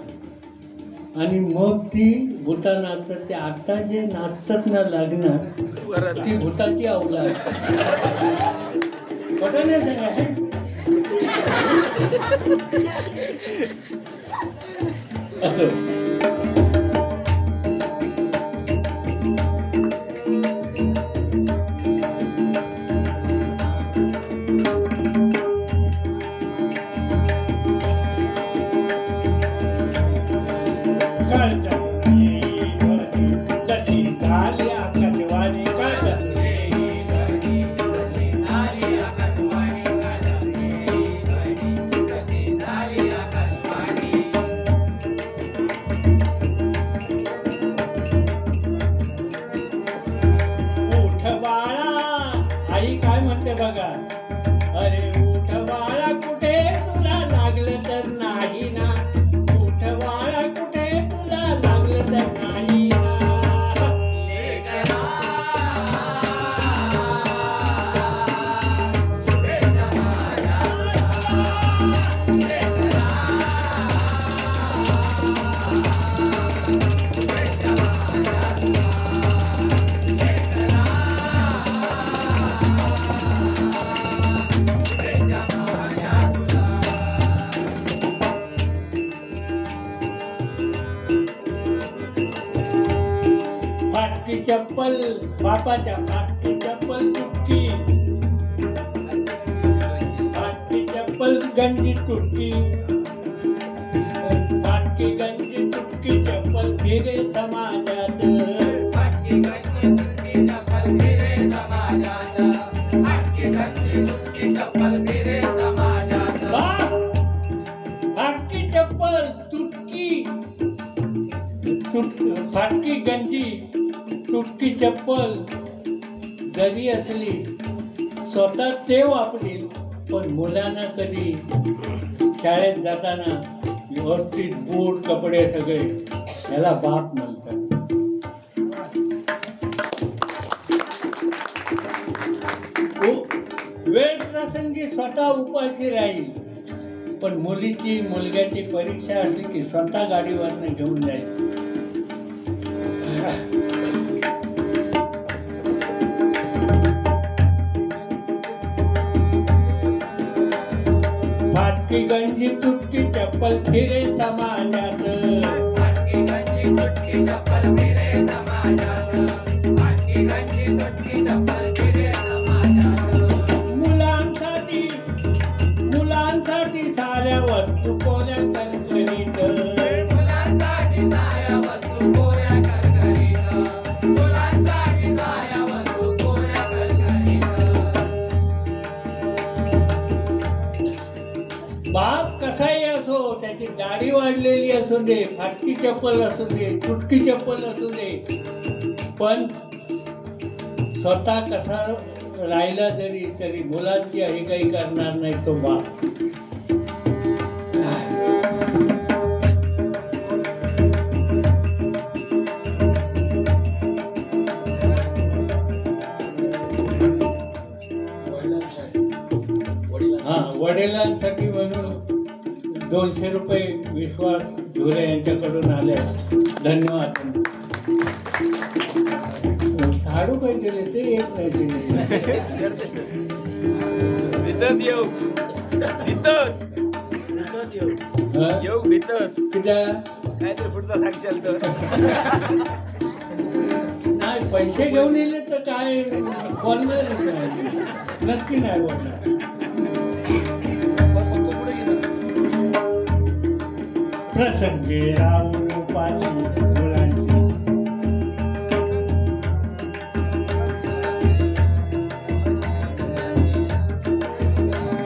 आणि मग ती भूता नाचतात. ते आता जे नाचतात ना लग्नात, ती भूताची अवलाद. खोटं नाही सांगा. असं बघा. अरे उठ बाळा कुठे तुला लागलं तर नाही ना, उठ बाळा कुठे तुला लागलं तर नाही ना. चप्पल बापाच्या, फाटकी चप्पल तुटकी, फाटकी चप्पल गंजी तुटकी, फाटकी गंजी तुटकी चप्पल फिरे समाजात, फाटकी गंजी तुटकी चप्पल फिरे समाजात, फाटकी गंजी तुटकी चप्पल फिरे समाजात. फाटकी चप्पल तुटकी, फाटकी गंजी तुटकी चप्पल जरी असली स्वतः ते वापरील, पण मुलांना कधी शाळेत जाताना व्यवस्थित बूट कपडे सगळे याला बाप म्हणतात. वेळ प्रसंगी स्वतः उपाशी राहील, पण मुलीची मुलग्याची परीक्षा असली की स्वतः गाडीवरनं घेऊन जाईल. फाटकी गंजी तुटकी चप्पल फिरे समाजात, फाटकी गंजी तुटकी चप्पल फिरे समाजात, फाटकी गंजी तुटकी चप्पल फिरे समाजात. मुलांसाठी, मुलांसाठी साऱ्या वस्तू कोऱ्या करकरीत, मुलांसाठी साऱ्या वस्तू कोऱ्या करकरीत, मुलांसाठी साऱ्या वस्तू कोऱ्या करकरीत. बाप कसाही असो, त्याची दाढी वाढलेली असू दे, फाटकी चप्पल असू दे, तुटकी चप्पल असू दे, पण स्वतः कसा राहिला जरी तरी मुलांची हे काही करणार नाही तो बाप. महिलांसाठी म्हणून 200 रुपये विश्वास झुले यांच्याकडून आले. धन्यवाद. झाडू काय केले ते येत नाही ते. भितत येऊ भितत येऊ भितत कित्या काहीतरी पुढचा सांगशाल तर. नाही पैसे घेऊन येले तर काय बोलणार नाही. नक्की नाही बोलणार. प्रसंगी राहून उपाशी मुलांची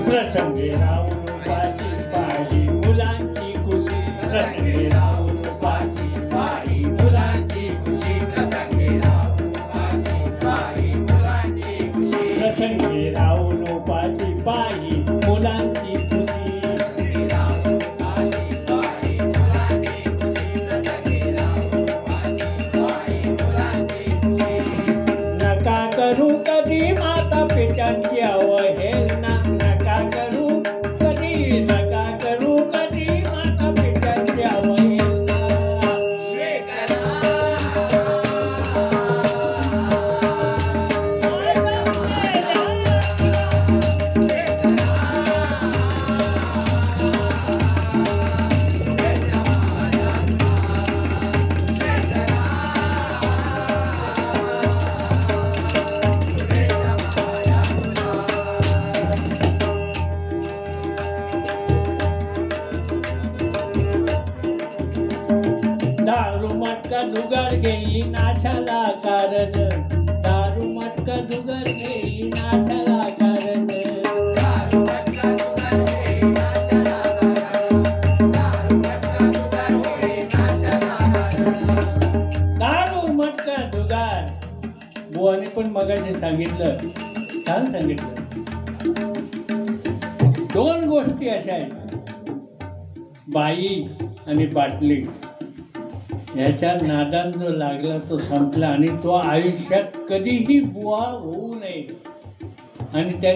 प्रसंगी राहून उपाशी पाही मुलांची खुशी. प्रसंगी राहून उपाशी पाही मुलांची खुशी. प्रसंगी राहून उपाशी पायी मुलांची खुशी. प्रसंगी राहून उपाशी पाही मुलांची खुशी. नका करू कधी माता पित्यांची अवहेलना. नका करू कधी माता पित्यांची अवहेलना. दारू मटका जुगार घेई नाशाला कारण. दारू मटका जुगार घेई नाशाला कारण. दारू मटका जुगार. बुवाने पण मगाशी सांगितलं, छान सांगितलं. 2 गोष्टी अशा आहेत, बाई आणि बाटली. ह्याच्या नादान जो लागला तो संपला आणि तो आयुष्यात कधीही बुवा होऊ नये. आणि त्या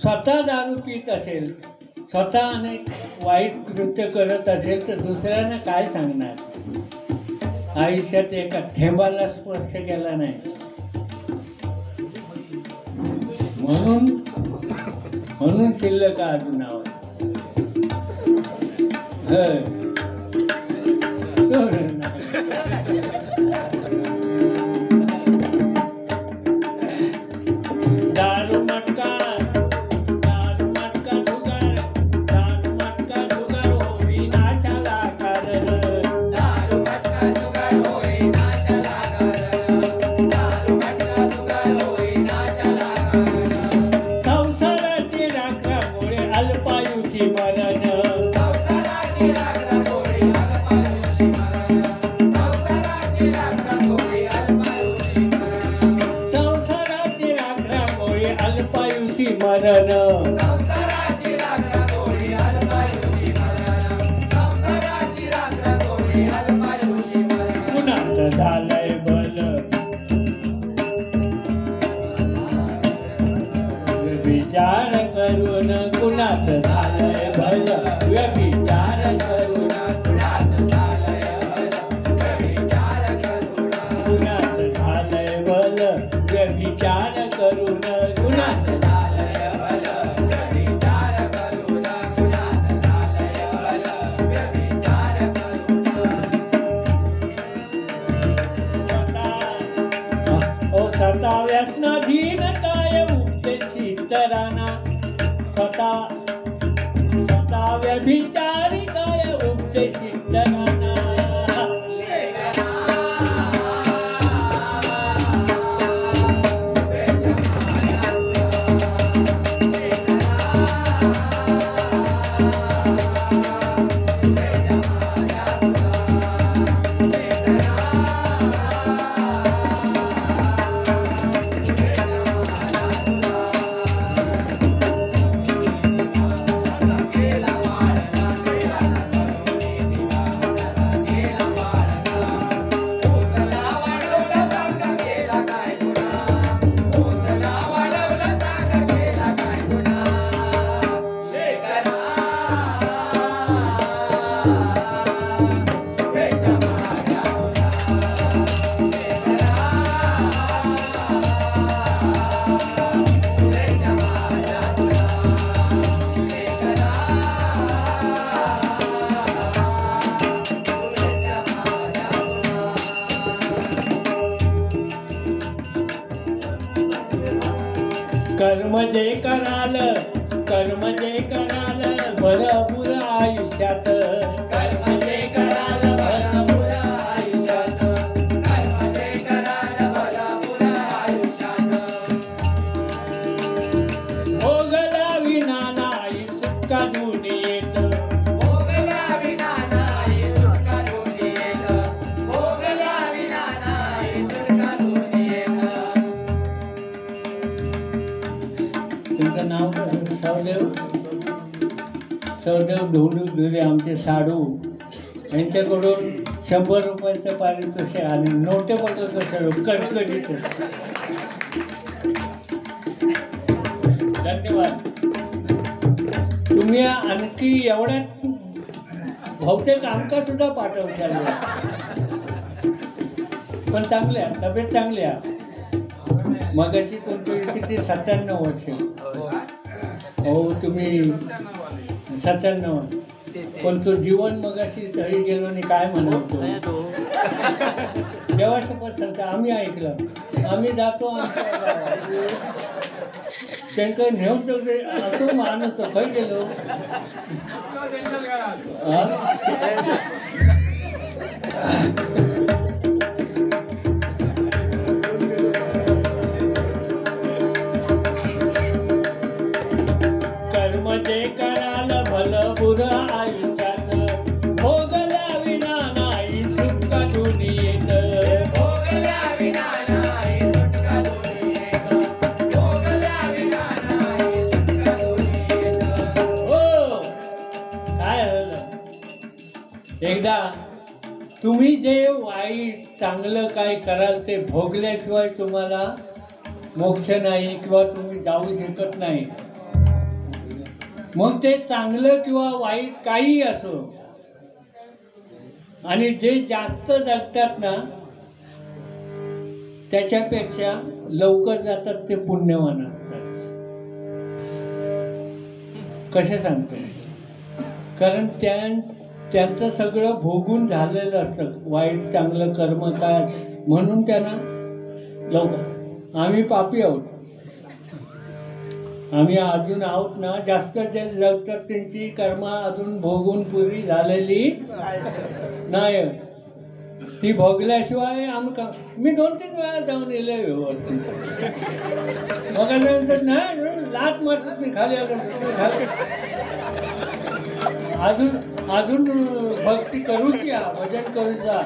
स्वतः दारू पित असेल, स्वतः अनेक वाईट कृत्य करत असेल तर दुसऱ्यांना काय सांगणार. आयुष्यात एका थेंबाला स्पर्श केला नाही. म्हणून शिल्लक अजून नाव दारू मटका जुगार. दारू मटका जुगार होई नाशाला कारण. दारू मटका जुगार होई नाशाला कारण. दारू मटका जुगार होई नाशाला कारण. संसाराची राखामुळे अल्पायुषी मरण. संसाराची राखामुळे अल्पायुषी मरण. संसाराची राखामुळे अल्पायुषी मरण. संसाराची राखामुळे अल्पायुषी मरण. संसाराची राखामुळे अल्पायुषी मरण. संसाराची राखामुळे अल्पायुषी मरण. कुणात झालंय बल विचार करून. कुणात झालंय भल व्यभिचार करून. कुणात झालंय भल व्यभिचार करून. कुणात झालंय भल व्यभिचार करून. कुणात झालंय भल व्यभिचार करून. कुणात झालंय भल व्यभिचार करून. स्वतः व्यसनाधीन काय उपदेशी तराना. स्वतः व्यभिचारी काय उपदेशी तराना. केला वाढला कर्म जे कराल भलं बुरं आयुष्यात कर्म जे कराल भलं बुरं आयुष्यात कर्म जे कराल भलं बुरं आयुष्यात भोगला विना नाही सुटका दुनियेत भोगल्या विना नाही सुटका दुनियेत भोगल्या विना नाही सुटका दुनियेत तुमचं नाव सौदेव धोंडू धुरे आमचे साडू यांच्याकडून 100 रुपयाचं पारितोषिक आणि नोटे बघत सर्व कडकडीत. धन्यवाद. तुम्ही आणखी एवढ्यात बहुतेक आमका सुद्धा पाठवशाल पण चांगल्या तब्येत चांगल्या. मगाशी कोणती किती 97 वर्ष. हो तुम्ही 97 पण तो जीवन मगाशी तरी गेलो आणि काय म्हणतो देवाशपथ सांगता आम्ही ऐकलं. आम्ही जातो आमच्या गावात त्यांना नेऊन सगळे असं माणूस खय गेलो. कर्म जे कराल भलं बुरं आयुष्यात भोगल्या विना नाही सुटका दुनियेत भोगल्या विना नाही सुटका दुनियेत भोगल्या विना नाही सुटका दुनियेत हो काय झालं एकदा तुम्ही जे वाईट चांगलं काय कराल ते भोगल्याशिवाय तुम्हाला मोक्ष नाही किंवा तुम्ही जाऊ शकत नाही. मग ते चांगलं किंवा वाईट काही असो आणि जे जास्त जगतात ना त्याच्यापेक्षा लवकर जातात ते पुण्यवान असतात. कसे सांगतो कारण त्यांचं सगळं भोगून झालेलं असतं वाईट चांगलं कर्म काय म्हणून त्यांना लवकर. आम्ही पापी आहोत. आम्ही अजून आहोत ना जास्त जे जगतात त्यांची कर्म अजून भोगून पुरी झालेली नाही. ती भोगल्याशिवाय आमका मी 2-3 वेळा जाऊन येले व्यवस्थित. मग नंतर नाही लात मारतात मी खाली खाली अजून भक्ती करूची भजन करूचा.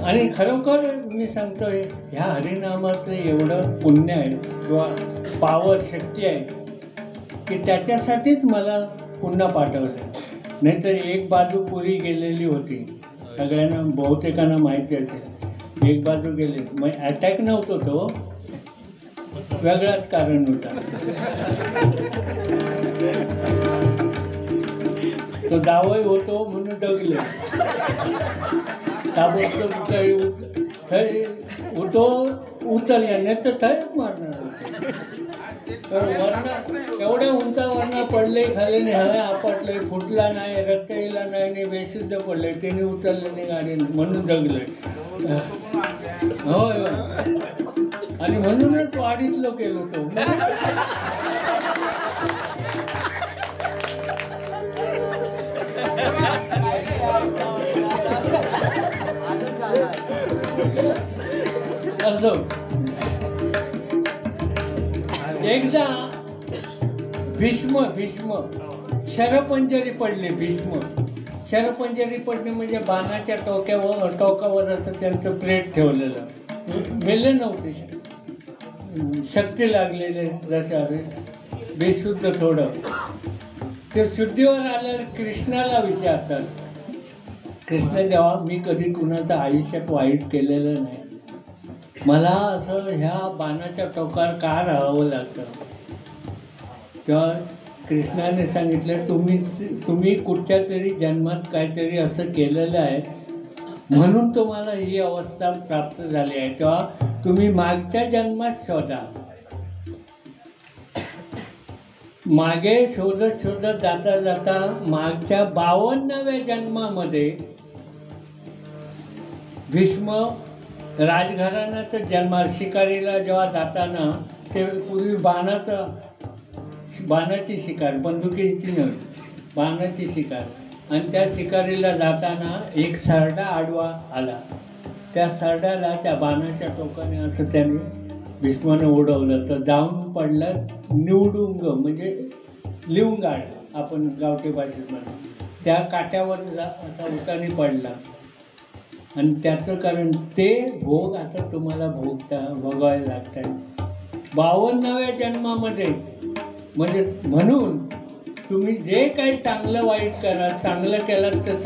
आणि खरोखर मी सांगतोय ह्या हरिनामाचं एवढं पुण्य आहे किंवा पावर शक्ती आहे की त्याच्यासाठीच मला पुन्हा पाठवलं. नाहीतर एक बाजू पुरी गेलेली होती. सगळ्यांना बहुतेकांना माहिती असेल एक बाजू गेली. मग अटॅक नव्हतो तो वेगळाच कारण होता. तो जावई होतो म्हणून जगले. ताबडतोब थंय उतरल्या नाही तर थंयच मारणार. वरना एवढ्या उंचावरनं पडले खाली नाही हवे आपटले फुटला नाही रक्त येला नाही आणि बेशुद्ध पडले त्यांनी उतरले नाही गाडी म्हणून जगले. होय आणि म्हणूनच वाडीतलं केलं तो. असं एकदा भीष्म शरपंजरी पडले. शरपंजरी पडणे म्हणजे बाणाच्या टोकावर असं त्यांचं प्लेट ठेवलेलं. मेले नव्हते शक्ती लागलेले जशावे बेशुद्ध थोडं. ते शुद्धीवर आल्यावर कृष्णाला विचारतात. कृष्ण जेव्हा मी कधी कुणाचं आयुष्यात वाईट केलेलं नाही मला असं ह्या बाणाच्या टोकावर का राहावं लागतं. तेव्हा कृष्णाने सांगितलं तुम्ही कुठच्या तरी जन्मात काहीतरी असं केलेलं आहे म्हणून तुम्हाला ही अवस्था प्राप्त झाली आहे. तेव्हा तुम्ही मागच्या जन्मात शोधा. मागे शोधत जाता जाता मागच्या 52व्या जन्मामध्ये भीष्म राजघराण्याचा जन्म शिकारीला जेव्हा जाताना ते पूर्वी बाणाची शिकार, बंदुकीची नव्हे, बाणाची शिकार, आणि त्या शिकारीला जाताना एक सरडा आडवा आला. त्या सरड्याला त्या बाणाच्या टोकाने असं त्याने भीष्मानं उडवलं तर जाऊन पडलं निवडुंग, म्हणजे लिवंगाड आपण गावठी भाषेत म्हणतो. त्या काट्यावर असा उतानी पडला. आणि त्याचं कारण ते भोग आता तुम्हाला भोगावे लागत आहेत 52व्या जन्मामध्ये. म्हणजे म्हणून तुम्ही जे काही चांगलं वाईट करा, चांगलं केलं तर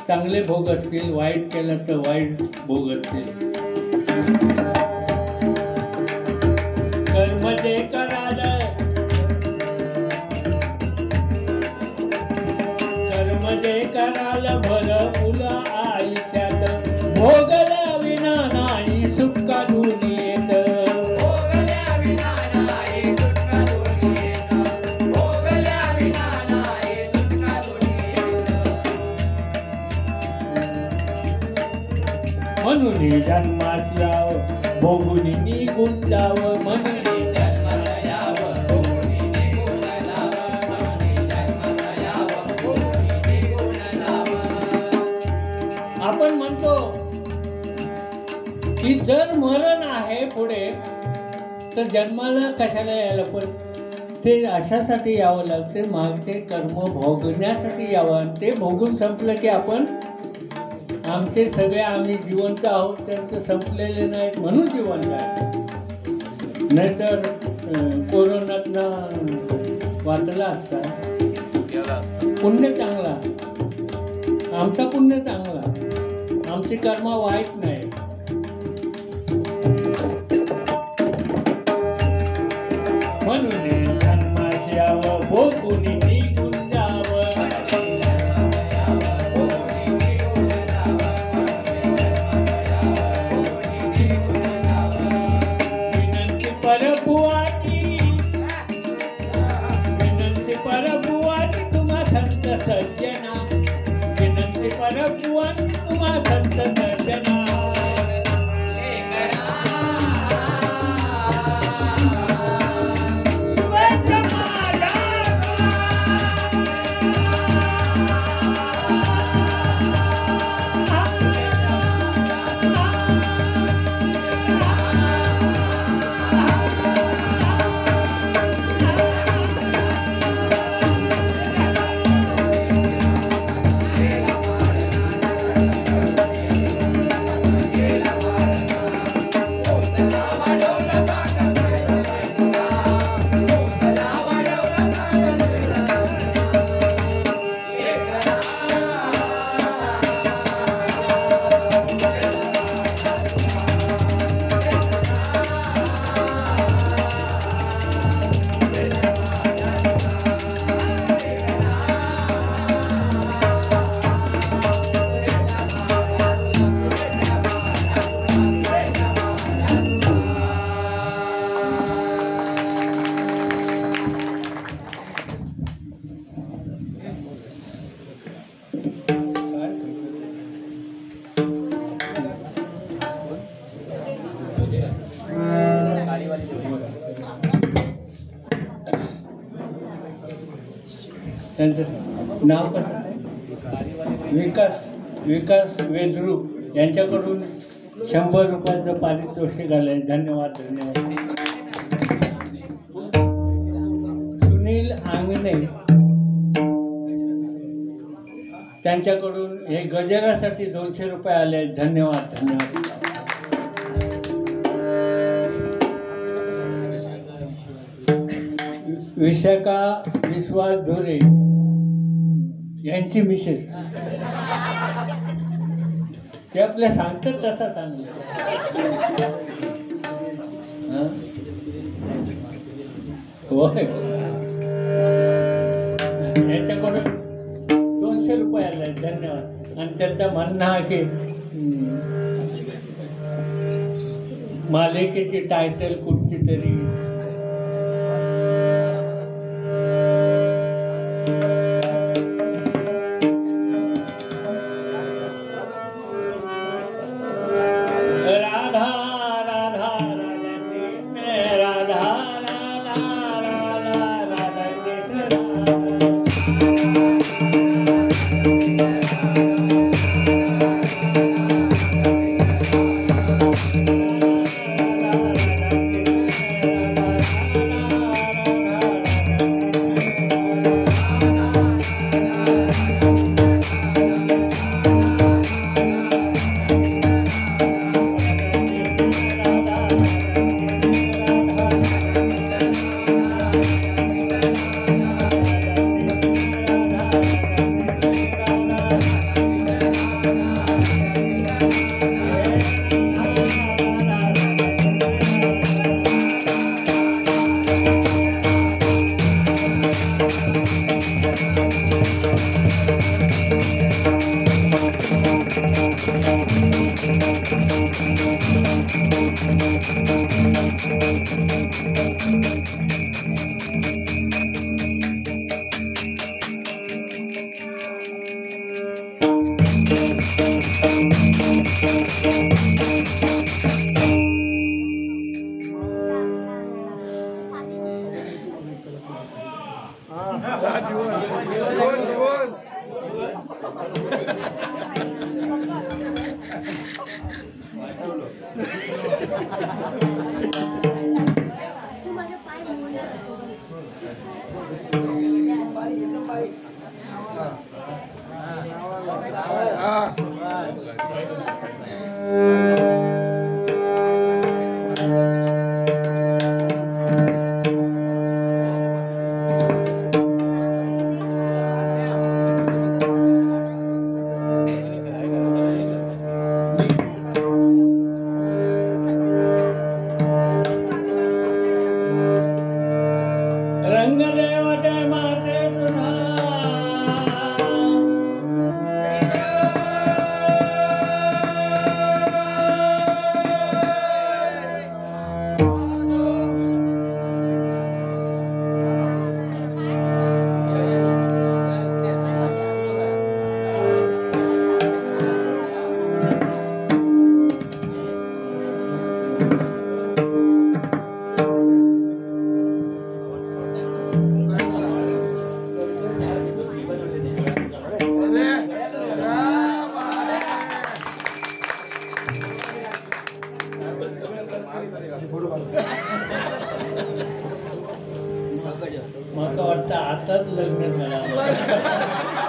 चांगले भोग असतील, वाईट केलं तर वाईट भोग असतील. कर्म जे कराल, कर्म जे कराल भर फुला आयुष्यात, भोगल्या विना नाही सुटका दुनियेत. भोगल्या विना नाही सुटका दुनियेत, भोगल्या विना नाही सुटका दुनियेत. म्हणून जन्मात यावं भोगून निघून जावं, म्हणून जन्माला यावं भोगून निघून जावं, म्हणून जन्माला यावं भोगून निघून जावं. आपण म्हणतो की जर मरण आहे पुढे तर जन्माला कशाला यायला, पण ते अशासाठी यावं लागते, मागचे कर्म भोगण्यासाठी यावं. आणि ते भोगून संपलं की आपण आमचे सगळे आम्ही जिवंत आहोत, त्यांचं संपलेले नाहीत म्हणून जिवंत आहे. नाहीतर कोरोनातनं वाचला असता. पुण्य चांगला, आमचा पुण्य चांगला, आमची कर्म वाईट नाही. म्हणून जन्मास यावं भोगून निघून जावं, विनंती परभुवाची, विनंती परभुवाची तुम्हा संत सज्जना, विनंती परभुवाची तुम्हा संत सज्जना. त्यांचं नाव कसं आहे? विकास वेद्रू यांच्याकडून 100 रुपयाचं पारितोषिक आलंय. धन्यवाद धन्यवाद. सुनील आंगणे त्यांच्याकडून हे गजरासाठी 200 रुपये आले. धन्यवाद धन्यवाद. विशाखा विश्वास धोरे यांची मिसेस, ते आपल्या सांगतात तसा सांगलं. होय, याच्याकडून 200 रुपये आले. धन्यवाद. आणि त्याचं म्हणणं आहे की मालिकेची टायटल कुठची तरी मला वाटतं आताच लग्न झालं.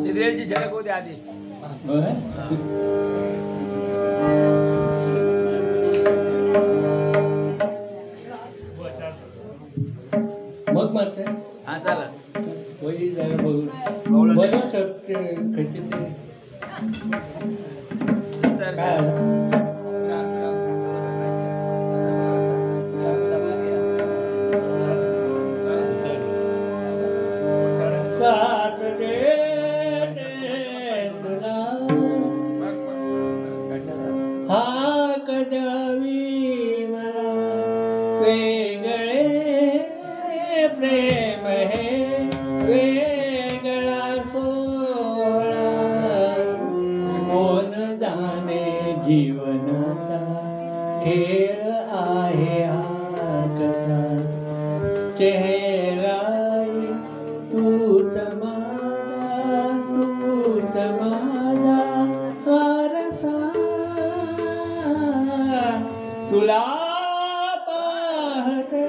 सिरियलची झलक होती आधी. मग मात्र हा चला वही जरा बघून बघू शकते कधी ते सर काय आलं? साथ देते तुला हाक द्यावी मला वेगळे प्रेम हे वेगळा सोहळा मोन जाणे जीवनाचा खेळ आहे हा कसा चेहरा तूच माझा आरसा तुला पाहते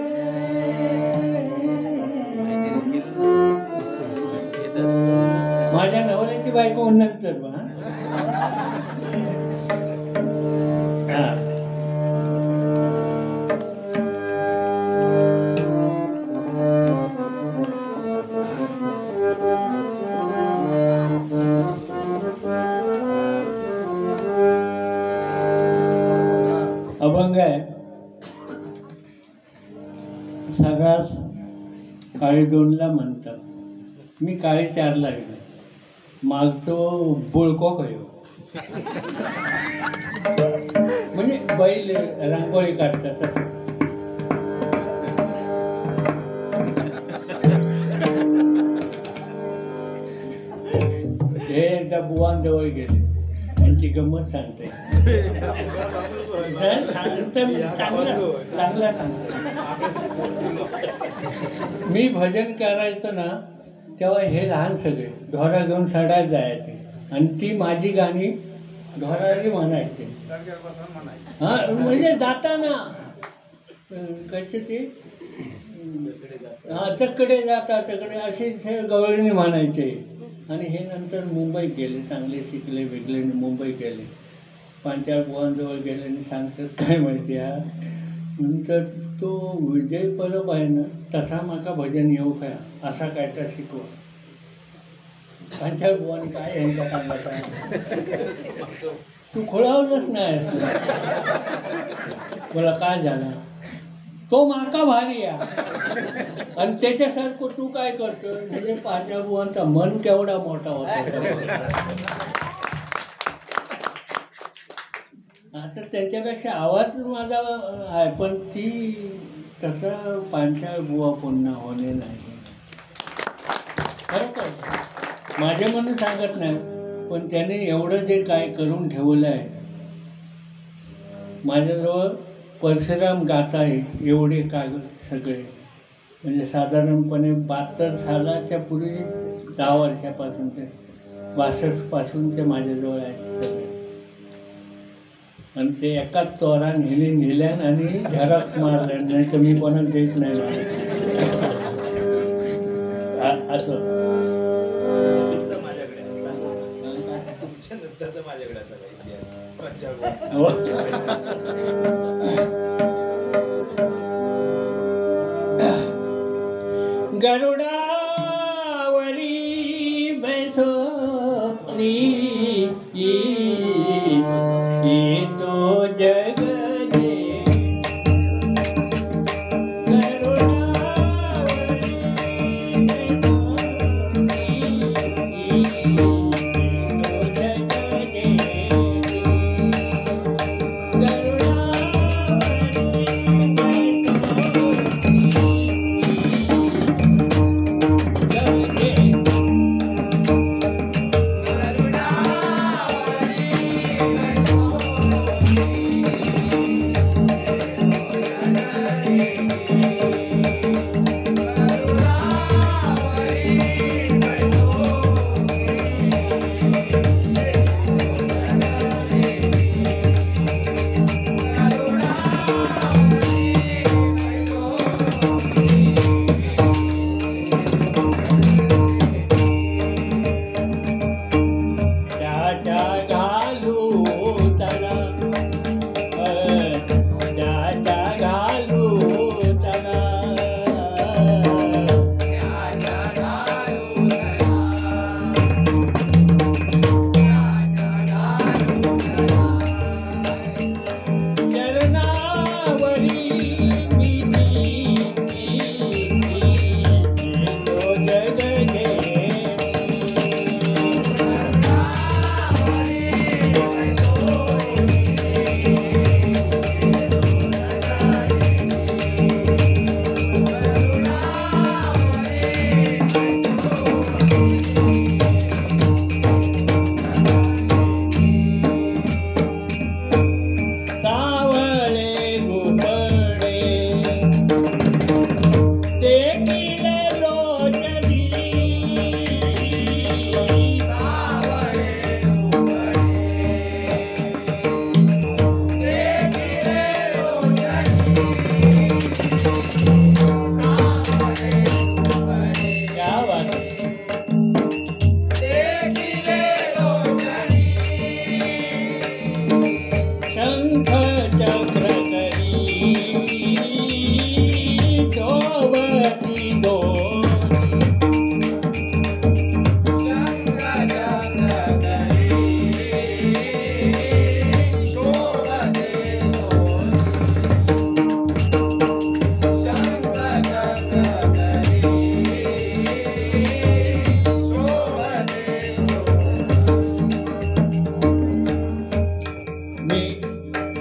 माझ्या नवऱ्याची बायको नंतर बा अभंग आहे सगळ्याच काळी दोनला म्हणतात मी काळी चारला गेलो मागचो बुळको खयो म्हणजे बैल रांगोळी काढतात तसं हे एकदा बुवांजवळ गेले त्यांची गंमत सांगते चांगला सांगतो. मी भजन करायचो ना तेव्हा हे लहान सगळे ढोरा घेऊन सडायला जायचे आणि ती माझी गाणी ढोरारी म्हणायचे. हा म्हणजे जाताना कसे ते हा तकडे जाता तकडे असे गवळणी म्हणायचे. आणि हे नंतर मुंबईत गेले, चांगले शिकले विकले, मुंबईत गेले. पांचाळ बुवांजवळ गेले आणि सांगतात काय माहिती आहे नंतर तो विजय परब आहे ना तसा माका भजन येऊ काय असा काय तर शिकवा. पांचाळ बुवाने काय यांच्या सांगायचं तू खोळावलंच नाही. बोला काय झाला तो माका भारी आहे आणि त्याच्यासारखं तू काय करतो. म्हणजे पांचाळ बुवांचा मन केवढा मोठा होता. आता त्याच्यापेक्षा आवाज माझा आहे पण ती तसं पांचाळ बुवा पुन्हा होणे नाही. खरोखर माझ्या म्हणून सांगत नाही पण त्याने एवढं जे काय करून ठेवलं आहे. माझ्याजवळ परशुराम गाथा आहे एवढे कागद सगळे म्हणजे साधारणपणे 72 सालाच्या पूर्वी 10 वर्षापासून ते 62 ते माझ्याजवळ आहेत सगळे. आणि ते एकाच चोरान हिने नेल्यान आणि झेरॉक्स मारल्यान नाही तर मी कोणाला देत नाही असं. गरुडावरी बैसो तो जग दे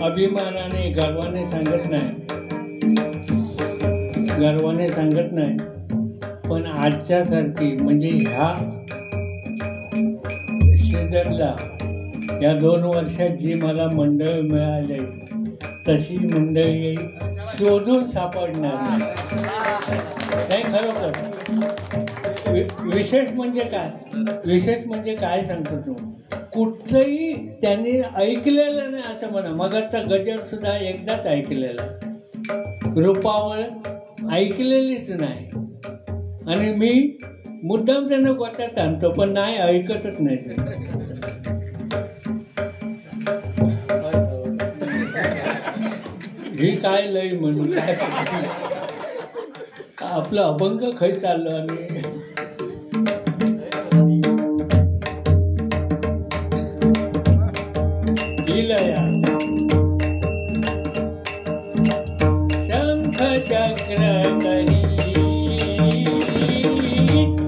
अभिमानाने गर्वाने सांगत नाही पण आजच्यासारखी म्हणजे ह्या शेजारला या 2 वर्षात जी मला मंडळ मिळाले तशी मंडळी शोधून सापडणार नाही खरोखर. विशेष म्हणजे काय सांगतो तू, कुठलंही त्यांनी ऐकलेलं नाही असं म्हणा. मगाचा गजर सुद्धा एकदाच ऐकलेला, रूपावळ ऐकलेलीच नाही. आणि मी मुद्दाम त्यांना गोट्यात आणतो पण नाही ऐकतच नाही ते. ही काय लय म्हणून काय आपलं अभंग खै चाललं. आणि लया शंख चक्र करी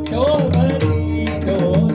शोभती दोन.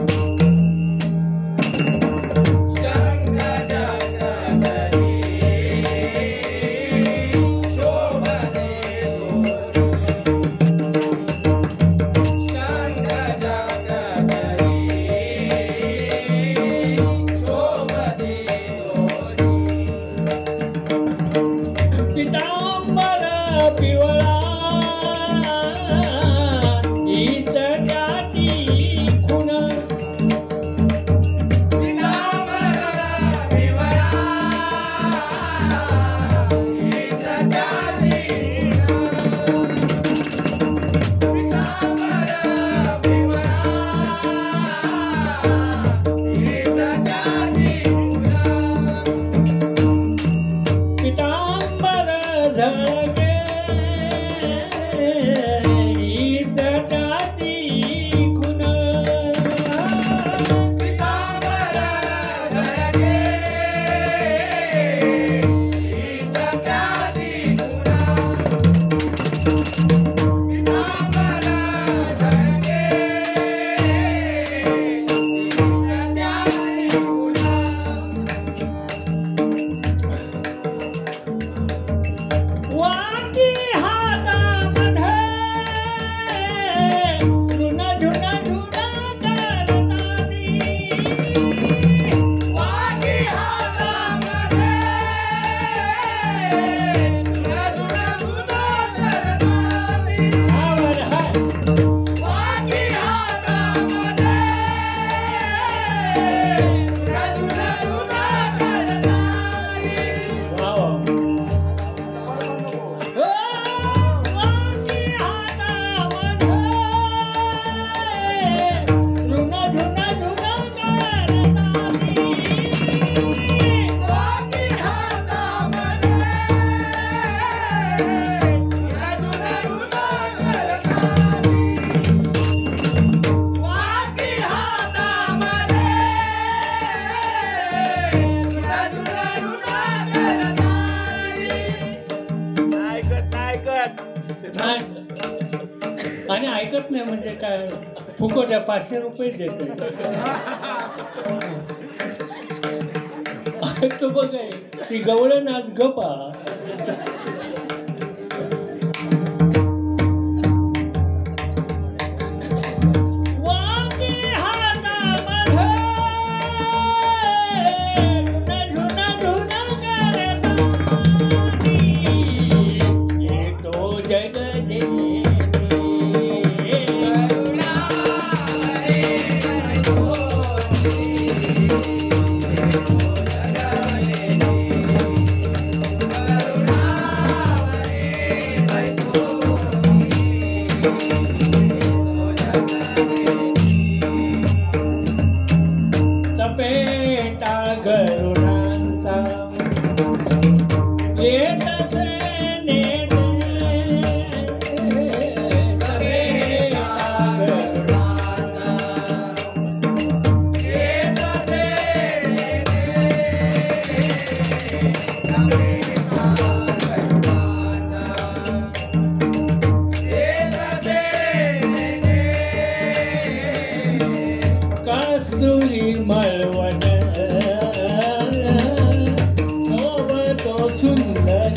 आणि ऐकत नाही म्हणजे काय, फुकट आहे, 500 रुपये देतो. तो बघाय ती गवळण आज गपा. सुंदर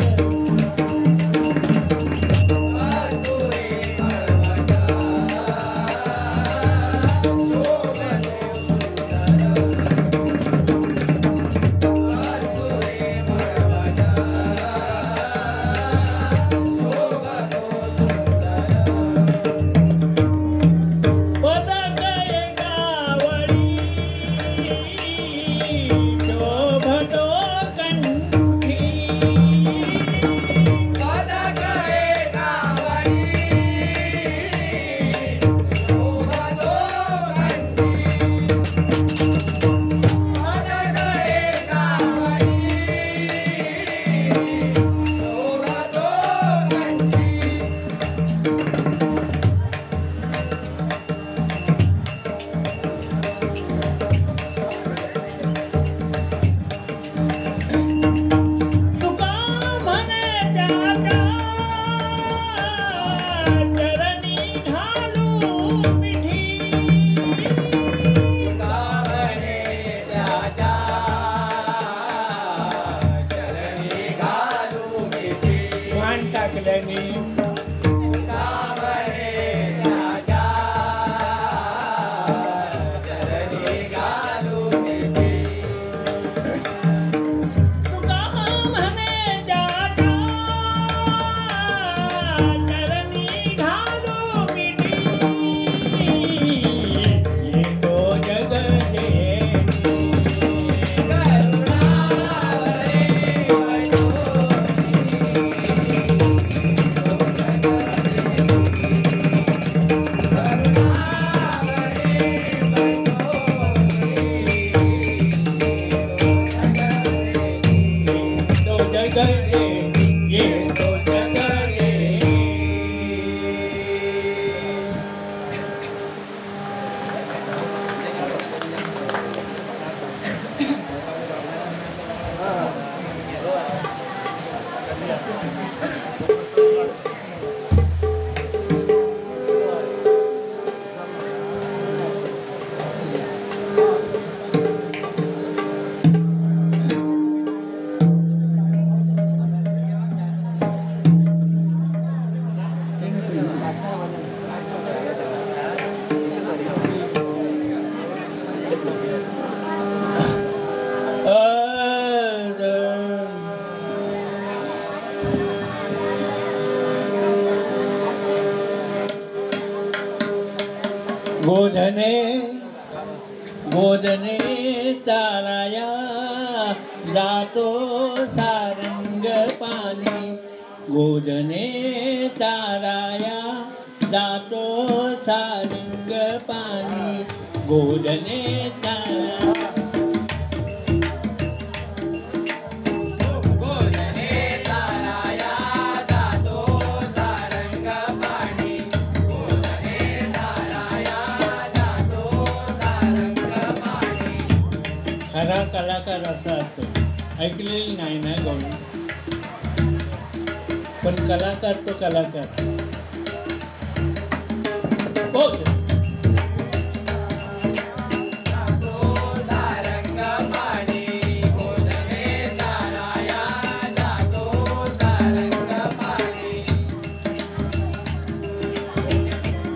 टाकल्याने तुका म्हणे त्याच्या चरणी घालू मिठी येतो जगदेवी येतो जगदेवी येतो जगदेवी गोधने गोधने चाराया जातो सारंग पाणी गोधने चाराया जातो सारंग पाणी गोधने चाराया खरा कलाकार असा असतो ऐकलेली नाही ना गौरी पण कलाकार तो कलाकार बोल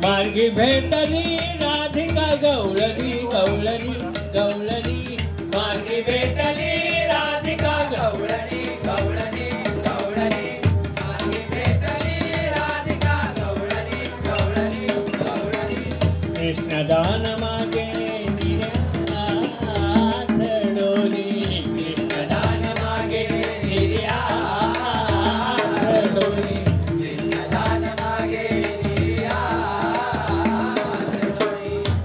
मार्गी भेटली राधिका गौळणी गौळणी गौळणी मार्गी भेटली राधिका गौळणी गौळणी गौळणी मार्गी भेटली राधिका गौळणी गौळणी गौळणी कृष्णदान मागे निर्यात डोली कृष्णदान मागे निर्यात डोली कृष्णदान मागे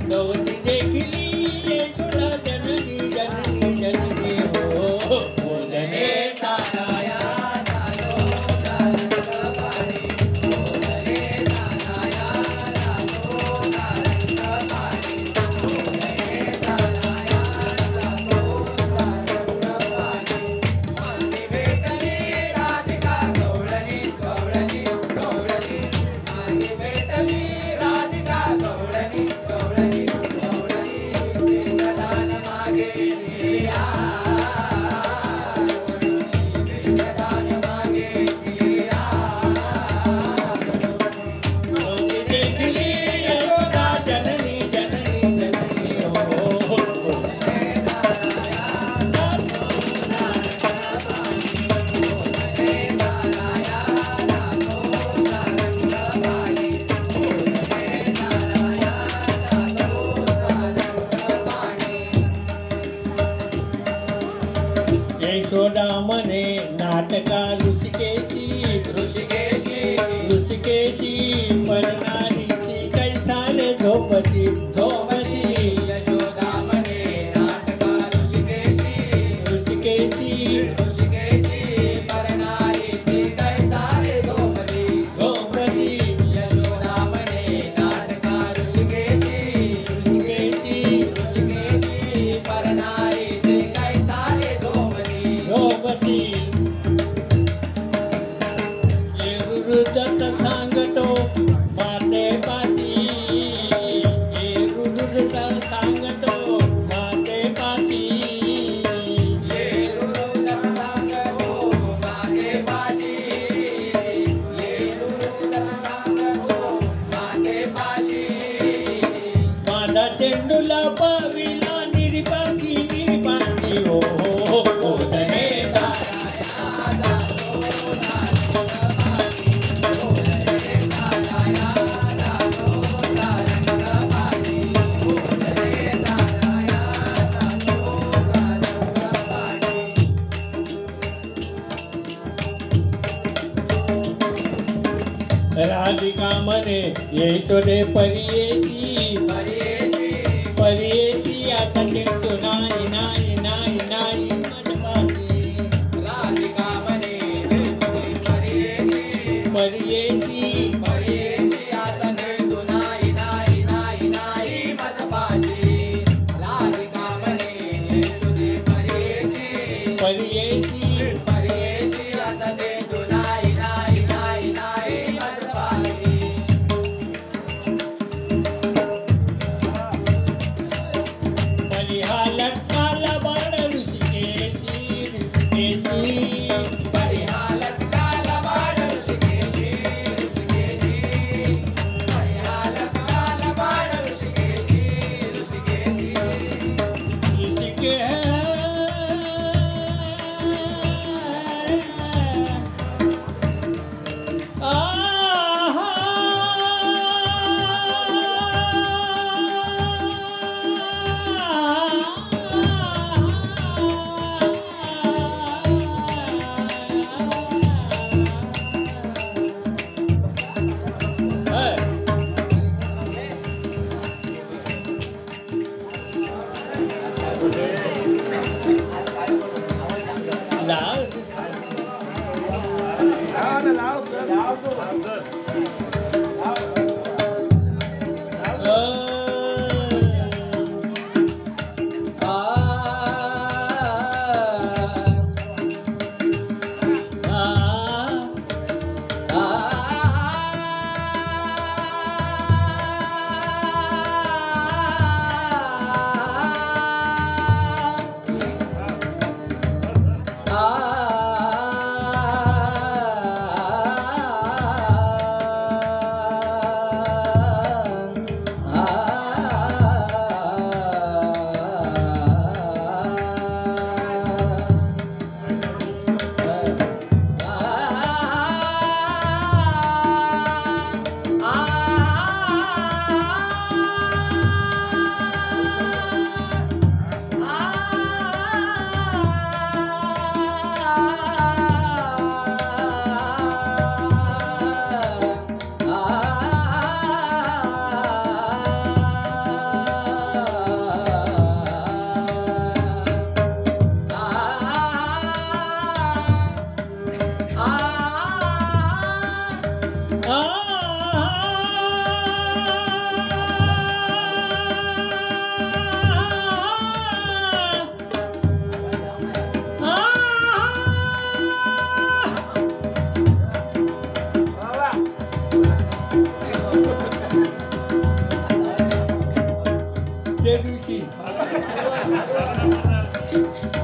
गौरी देखली येशुला जननी जननी जननी हो गोधने ताराया जातो सारंग पाणी गोधने ताराया जातो सारंग पाणी गोधने ताराया जातो सारंग पाणी मार्गी भेटली राधिका गौळणी गौळणी गौळणी मार्गी भेटली राधिका गौळणी गौळणी गौळणी कृष्णदान मागे कृष्णदान मागे देखली यशोदा जननी जननी जननी हो यशोदा म्हणे नाटका ऋषिकेशी ऋषिकेशी ऋषिकेशी परनारीची कैसारे झोपती झोपती यशोदा म्हणे नाटका ऋषिकेशी ऋषिकेशी ऋषिकेशी परनारीची कैसारे झोपती झोपती यशोदा म्हणे नाटका ऋषिकेशी ऋषिकेशी ऋषिकेशी परनारीची कैसारे झोपती झोपती येरुदत्त सांगतो माते पासी येरुदत्त सांगतो माते पासी येरुदत्त सांगतो माते पासी राधिका म्हणे यशोदे परियेशी परियेशी आता टिकतो नाही नाही नाही नाही मनपाशी राधिका म्हणे परियेशी परियेशी परियेशी आता खेळतो नाही नाही नाही नाही मजपाशी राधिका म्हणे यशोदे परियेशी परियेशी परियेशी आता खेळतो नाही नाही नाही नाही मजपाशी परिहा लटकाला बाळ ऋषिकेशी ऋषिकेशी परिहालत काला बाळ ऋषिकेशी ऋषिकेशी परिहालत काला बाळ ऋषिकेशी ऋषिकेशी ऋषिके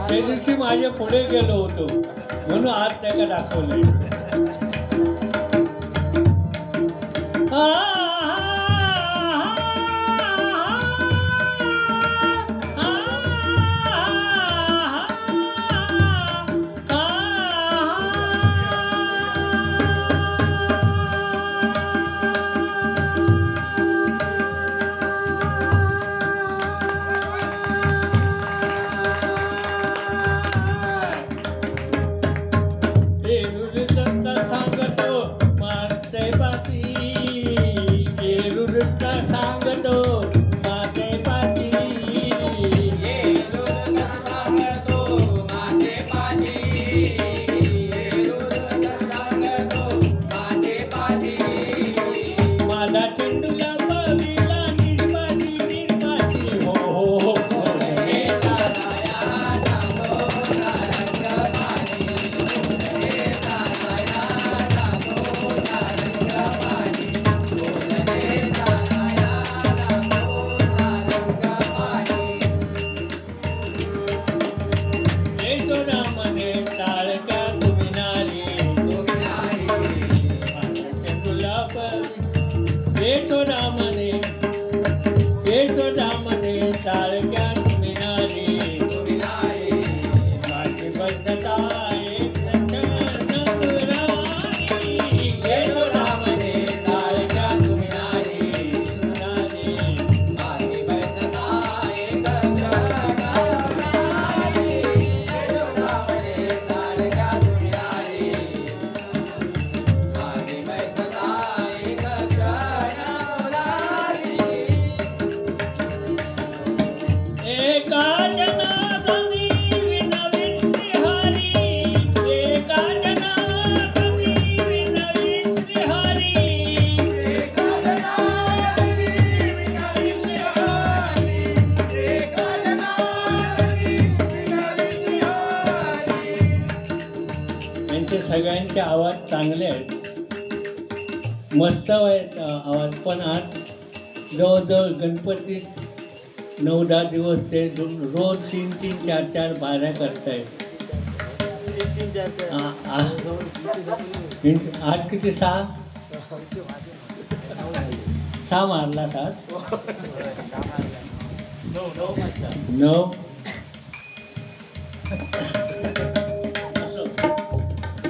त्या दिवशी माझ्या पुढे गेलो होतो म्हणून आज त्याला दाखवले. आवाज चांगले आहेत, मस्त आहेत आवाज. पण आज जवळजवळ गणपतीत 9-10 दिवस ते रोज 3-3, 4-4 बाऱ्या करतायत. आज किती 6 मारला 7 9.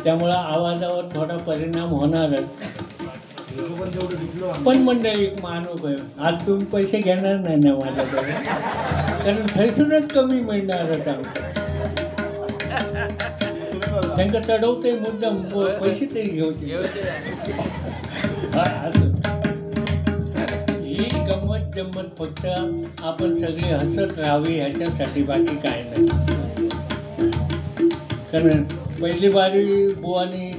त्यामुळं आवाजावर थोडा परिणाम होणारच. पण मंडळी मानू आज तुम्ही पैसे घेणार नाही ना माझ्याकडे, कारण थैसूनच कमी मिळणारच आमचं. त्यांना चढवते मुद्दाम पैसे तरी घेऊचे. असं ही गंमत जम्मत फक्त आपण सगळे हसत राहावी ह्याच्यासाठी, बाकी काय नाही. कारण पहिली बारी बुवानी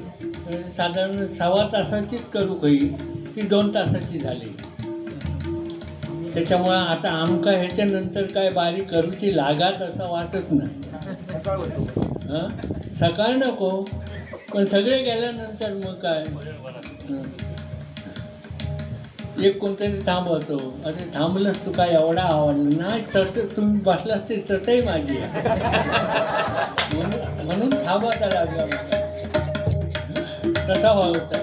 साधारण 6 तासाचीच करू काही, ती 2 तासाची झाली. त्याच्यामुळं आता आमका ह्याच्यानंतर काय बारी करूची लागात असं वाटत नाही. हां सकाळ नको, पण सगळे गेल्यानंतर मग काय एक कोणतरी थांबवतो. अरे थांबलंच तू काय एवढा आवडलं नाही, तुम्ही बसलास तरी चटई माझी आहे म्हणून थांबायला लागला. तसा होता.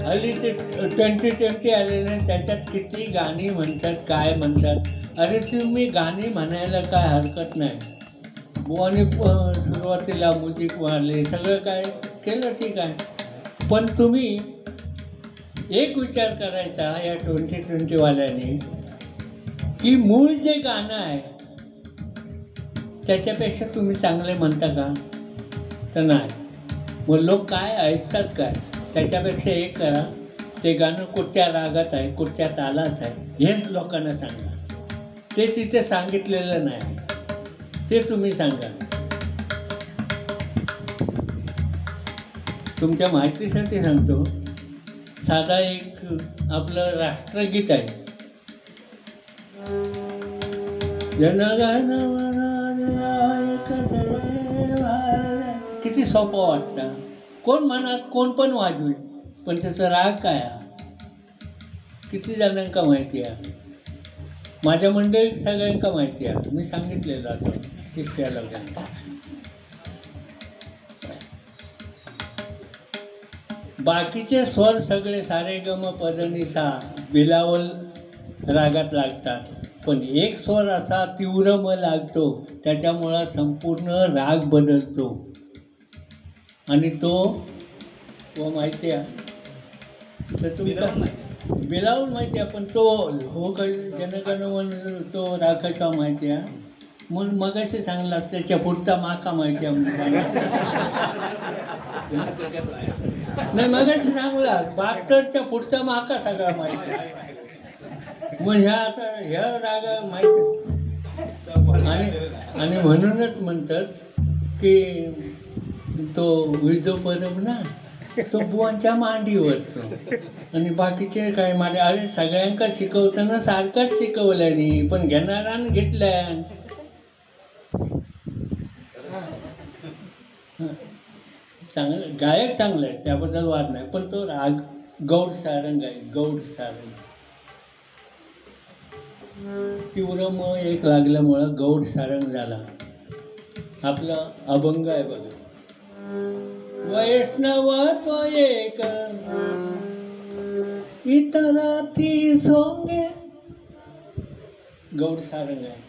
हल्ली ते 2020 आलेले, त्याच्यात किती गाणी म्हणतात, काय म्हणतात. अरे तुम्ही गाणी म्हणायला काय हरकत नाही. बुवानी सुरुवातीला म्युझिक मारले, सगळं काय केलं ठीक आहे. पण तुम्ही एक विचार करायचा या 2020वाल्यांनी, की मूळ जे गाणं आहे त्याच्यापेक्षा तुम्ही चांगले म्हणता का? तर नाही. मग लोक काय ऐकतात काय? त्याच्यापेक्षा एक करा, ते गाणं कुठच्या रागात आहे, कुठच्या तालात आहे हेच लोकांना सांगा. ते तिथे सांगितलेलं नाही, ते तुम्ही सांगा. तुमच्या माहितीसाठी सांगतो, साधा एक आपलं राष्ट्रगीत आहे, जनगण मन अधिनायक जय भारत. किती सोपं वाटतं. कोण म्हणत, कोण पण वाजवी, पण त्याचा राग काय किती जणांका माहिती आहे. माझ्या मंडळीत सगळ्यांका माहिती आहे, मी सांगितलेलं आता तिसऱ्या लग्नात. बाकीचे स्वर सगळे सारे गम पदनी सा बिलावल रागात लागतात, पण एक स्वर असा तीव्र म लागतो, त्याच्यामुळं संपूर्ण राग बदलतो. आणि तो माहिती आहे तर तुम्ही बिलावून माहिती आहे, पण तो हो काही जनगण मन तो राखायचा माहिती आहे. मग मगाशी सांगला त्याच्या पुढचा माका माहिती आहे नाही, मगाशी सांगला 72च्या पुढचा माका सगळा माहिती आहे. मग ह्या रागा माहिती. आणि म्हणूनच म्हणतात की तो विजो परब ना, तो बुवांच्या मांडीवरचो. आणि बाकीचे काय माझे, अरे सगळ्यांका शिकवताना सारखाच शिकवल्यानी, पण घेणारान घेतल्या. चांगलं गायक चांगलं आहे, त्याबद्दल वाद नाही, पण तो राग गौड सारंग आहे. गौड सारंग तीव्र म एक लागल्यामुळं गौड सारंग झाला. आपलं अभंग आहे बघा, वैष्णव तो एक इतराती सोंगे गौड सारंग आहे.